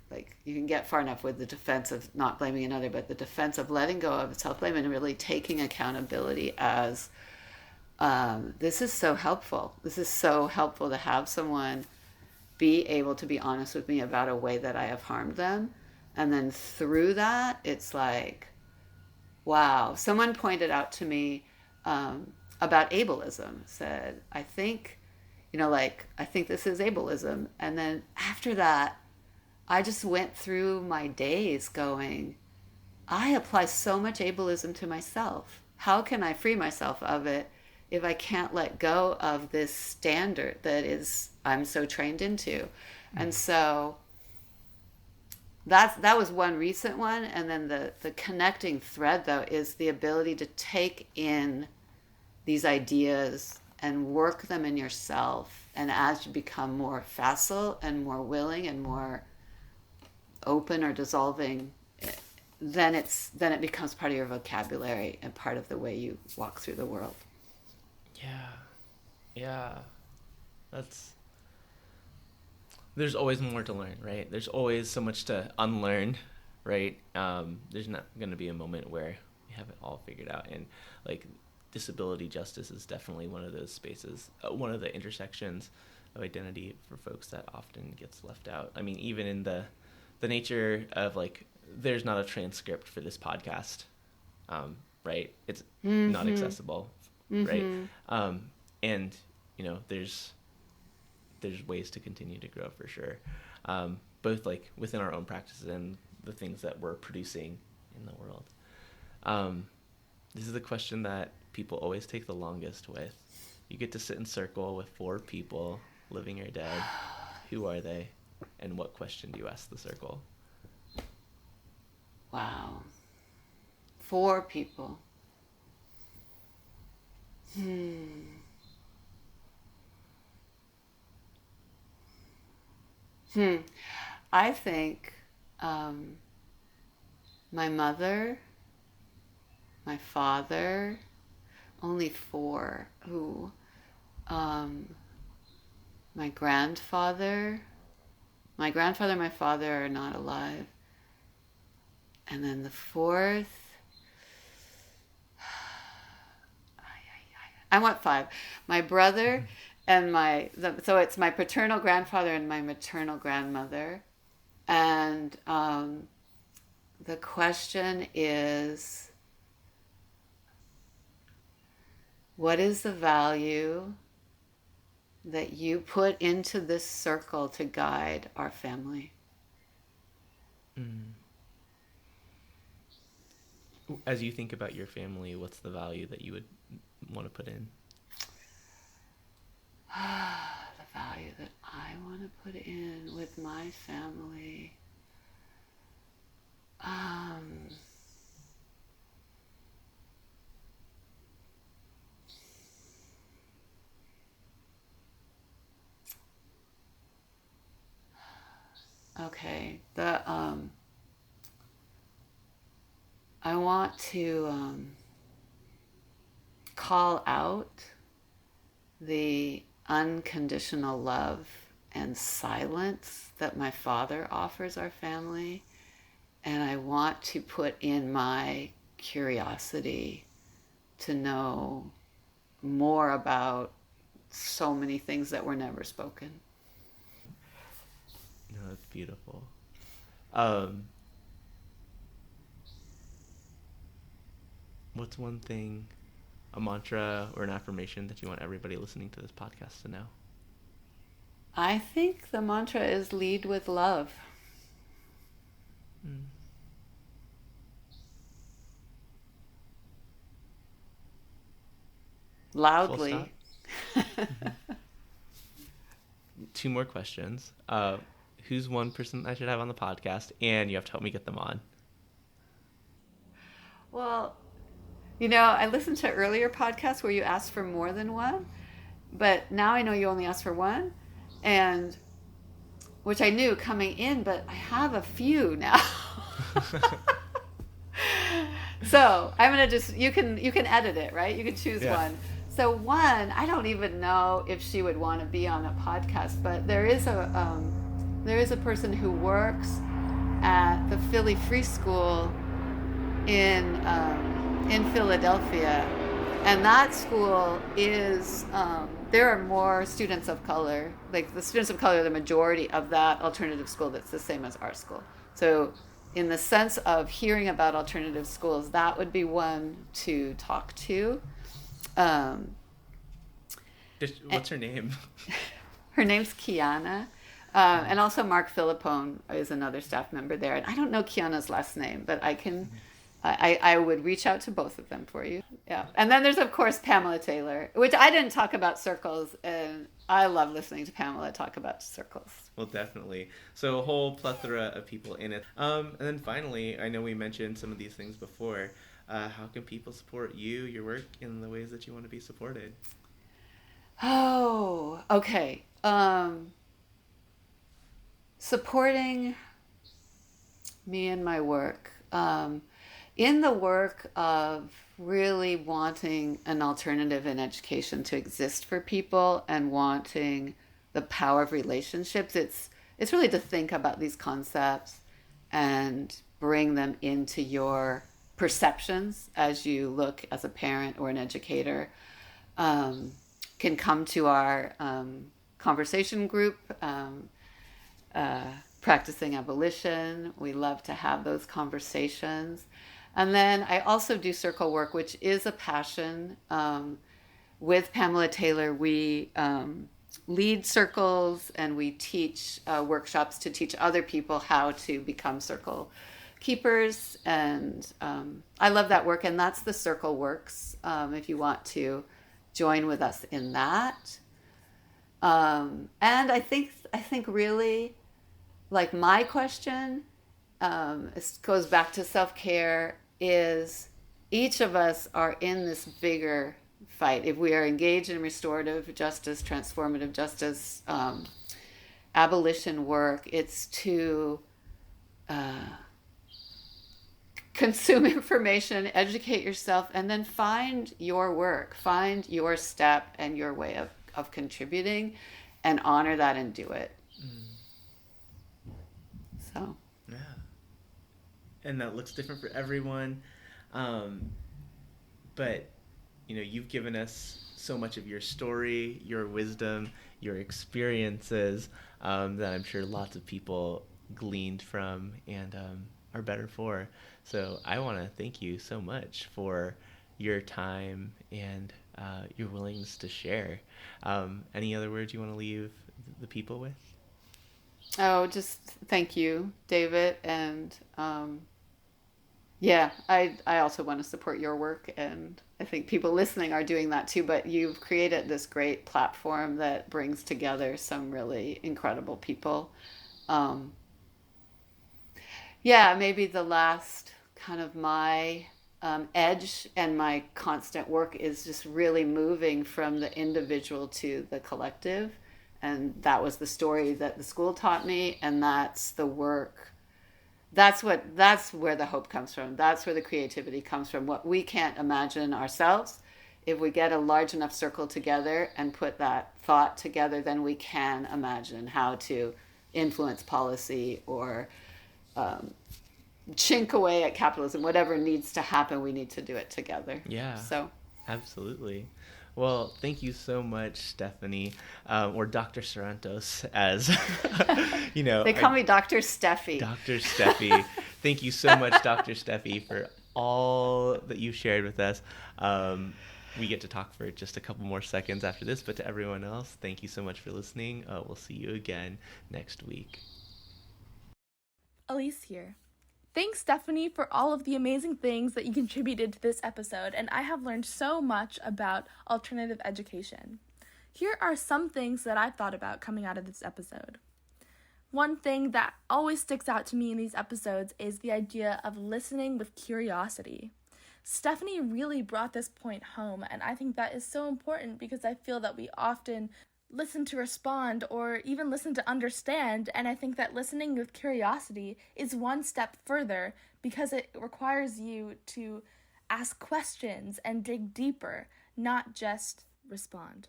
Speaker 2: Like you can get far enough with the defense of not blaming another, but the defense of letting go of self blame and really taking accountability as this is so helpful. This is so helpful to have someone be able to be honest with me about a way that I have harmed them, and then through that, it's like, wow. Someone pointed out to me about ableism. Said, I think this is ableism. And then after that, I just went through my days going, I apply so much ableism to myself. How can I free myself of it if I can't let go of this standard that I'm so trained into? And so that was one recent one. And then the connecting thread, though, is the ability to take in these ideas and work them in yourself. And as you become more facile and more willing and more open or dissolving, then it becomes part of your vocabulary and part of the way you walk through the world.
Speaker 1: Yeah. There's always more to learn, right? There's always so much to unlearn, right? There's not going to be a moment where we have it all figured out. And like disability justice is definitely one of those spaces, one of the intersections of identity for folks that often gets left out. I mean, even in the nature of like, there's not a transcript for this podcast, right? It's not accessible, right? And there's ways to continue to grow for sure, both like within our own practices and the things that we're producing in the world. This is a question that people always take the longest with. You get to sit in circle with 4 people, living or dead. Who are they? And what question do you ask the circle?
Speaker 2: Wow. 4 people. I think my mother, my father, only 4 who, my grandfather, my father are not alive. And then the 4th, I want 5. My brother and so it's my paternal grandfather and my maternal grandmother. And the question is, what is the value that you put into this circle to guide our family?
Speaker 1: As you think about your family, what's the value that you would want to put in?
Speaker 2: The value that I want to put in with my family. Okay. I want to call out the unconditional love and silence that my father offers our family. And I want to put in my curiosity to know more about so many things that were never spoken.
Speaker 1: No, that's beautiful. what's one thing, a mantra or an affirmation that you want everybody listening to this podcast to know?
Speaker 2: I think the mantra is lead with love.
Speaker 1: Mm.
Speaker 2: Loudly.
Speaker 1: Mm-hmm. 2 more questions. Who's one person I should have on the podcast? And you have to help me get them on.
Speaker 2: Well, I listened to earlier podcasts where you asked for more than one, but now I know you only asked for one, and which I knew coming in, but I have a few now. So I'm gonna you can edit it, right? You can choose one. So one, I don't even know if she would want to be on a podcast, but there is a person who works at the Philly Free School in Philadelphia, and that school is there are more students of color. Like the students of color are the majority of that alternative school that's the same as our school. So in the sense of hearing about alternative schools, that would be one to talk to.
Speaker 1: What's her name?
Speaker 2: Her name's Kiana. And also Mark Philippone is another staff member there. And I don't know Kiana's last name, but I would reach out to both of them for you. Yeah. And then there's, of course, Pamela Taylor, which I didn't talk about circles. And I love listening to Pamela talk about circles.
Speaker 1: Well, definitely. So a whole plethora of people in it. And then finally, I know we mentioned some of these things before. How can people support you, your work, in the ways that you want to be supported?
Speaker 2: Oh, okay. Supporting me and my work. In the work of really wanting an alternative in education to exist for people and wanting the power of relationships, it's really to think about these concepts and bring them into your perceptions as you look as a parent or an educator. Can come to our conversation group, Practicing Abolition. We love to have those conversations. And then I also do circle work, which is a passion. With Pamela Taylor, we lead circles and we teach workshops to teach other people how to become circle keepers. And I love that work, and that's the Circle Works, if you want to join with us in that. And I think really, like, my question goes back to self-care, is each of us are in this bigger fight. If we are engaged in restorative justice, transformative justice, abolition work, it's to consume information, educate yourself, and then find your work, find your step and your way of contributing, and honor that and do it. So.
Speaker 1: Yeah. And that looks different for everyone. But, you've given us so much of your story, your wisdom, your experiences, that I'm sure lots of people gleaned from and are better for. So I want to thank you so much for your time and your willingness to share. Any other words you want to leave the people with?
Speaker 2: Oh, just thank you, David. And I also want to support your work, and I think people listening are doing that too, but you've created this great platform that brings together some really incredible people. Maybe the last kind of my edge and my constant work is just really moving from the individual to the collective. And that was the story that the school taught me, and that's the work. That's where the hope comes from. That's where the creativity comes from. What we can't imagine ourselves, if we get a large enough circle together and put that thought together, then we can imagine how to influence policy or chink away at capitalism. Whatever needs to happen, we need to do it together.
Speaker 1: Yeah.
Speaker 2: So.
Speaker 1: Absolutely. Well, thank you so much, Stephanie, or Dr. Sarantos, as
Speaker 2: They call me Dr. Steffi.
Speaker 1: Dr. Steffi. Thank you so much, Dr. Steffi, for all that you've shared with us. We get to talk for just a couple more seconds after this, but to everyone else, thank you so much for listening. We'll see you again next week.
Speaker 3: Elise here. Thanks, Stephanie, for all of the amazing things that you contributed to this episode, and I have learned so much about alternative education. Here are some things that I've thought about coming out of this episode. One thing that always sticks out to me in these episodes is the idea of listening with curiosity. Stephanie really brought this point home, and I think that is so important because I feel that we often listen to respond or even listen to understand, and I think that listening with curiosity is one step further because it requires you to ask questions and dig deeper, not just respond.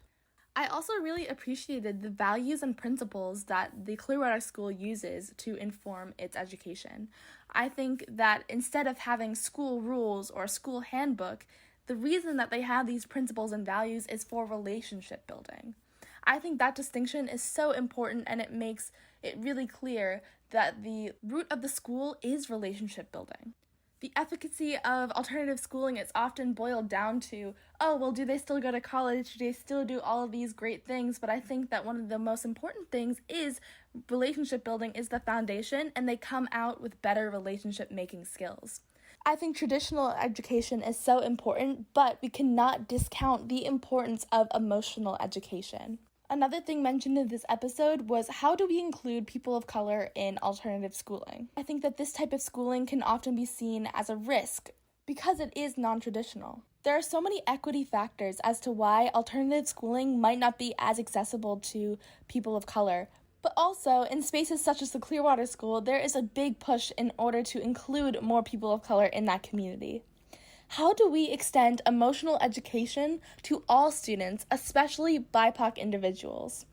Speaker 3: I also really appreciated the values and principles that the Clearwater School uses to inform its education. I think that instead of having school rules or a school handbook, the reason that they have these principles and values is for relationship building. I think that distinction is so important, and it makes it really clear that the root of the school is relationship building. The efficacy of alternative schooling is often boiled down to, oh, well, do they still go to college? Do they still do all of these great things? But I think that one of the most important things is relationship building is the foundation, and they come out with better relationship making skills. I think traditional education is so important, but we cannot discount the importance of emotional education. Another thing mentioned in this episode was how do we include people of color in alternative schooling? I think that this type of schooling can often be seen as a risk because it is non-traditional. There are so many equity factors as to why alternative schooling might not be as accessible to people of color. But also, in spaces such as the Clearwater School, there is a big push in order to include more people of color in that community. How do we extend emotional education to all students, especially BIPOC individuals?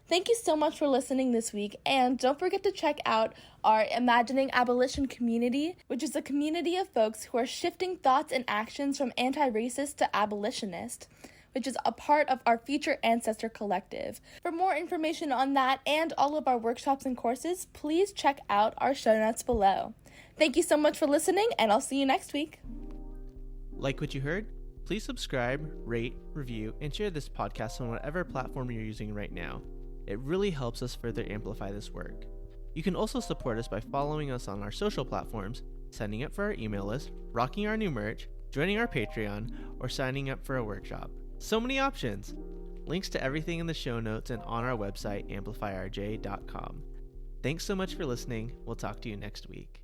Speaker 3: Thank you so much for listening this week, and don't forget to check out our Imagining Abolition community, which is a community of folks who are shifting thoughts and actions from anti-racist to abolitionist, which is a part of our Future Ancestor Collective. For more information on that and all of our workshops and courses, please check out our show notes below. Thank you so much for listening, and I'll see you next week.
Speaker 1: Like what you heard? Please subscribe, rate, review, and share this podcast on whatever platform you're using right now. It really helps us further amplify this work. You can also support us by following us on our social platforms, signing up for our email list, rocking our new merch, joining our Patreon, or signing up for a workshop. So many options! Links to everything in the show notes and on our website, amplifyrj.com. Thanks so much for listening. We'll talk to you next week.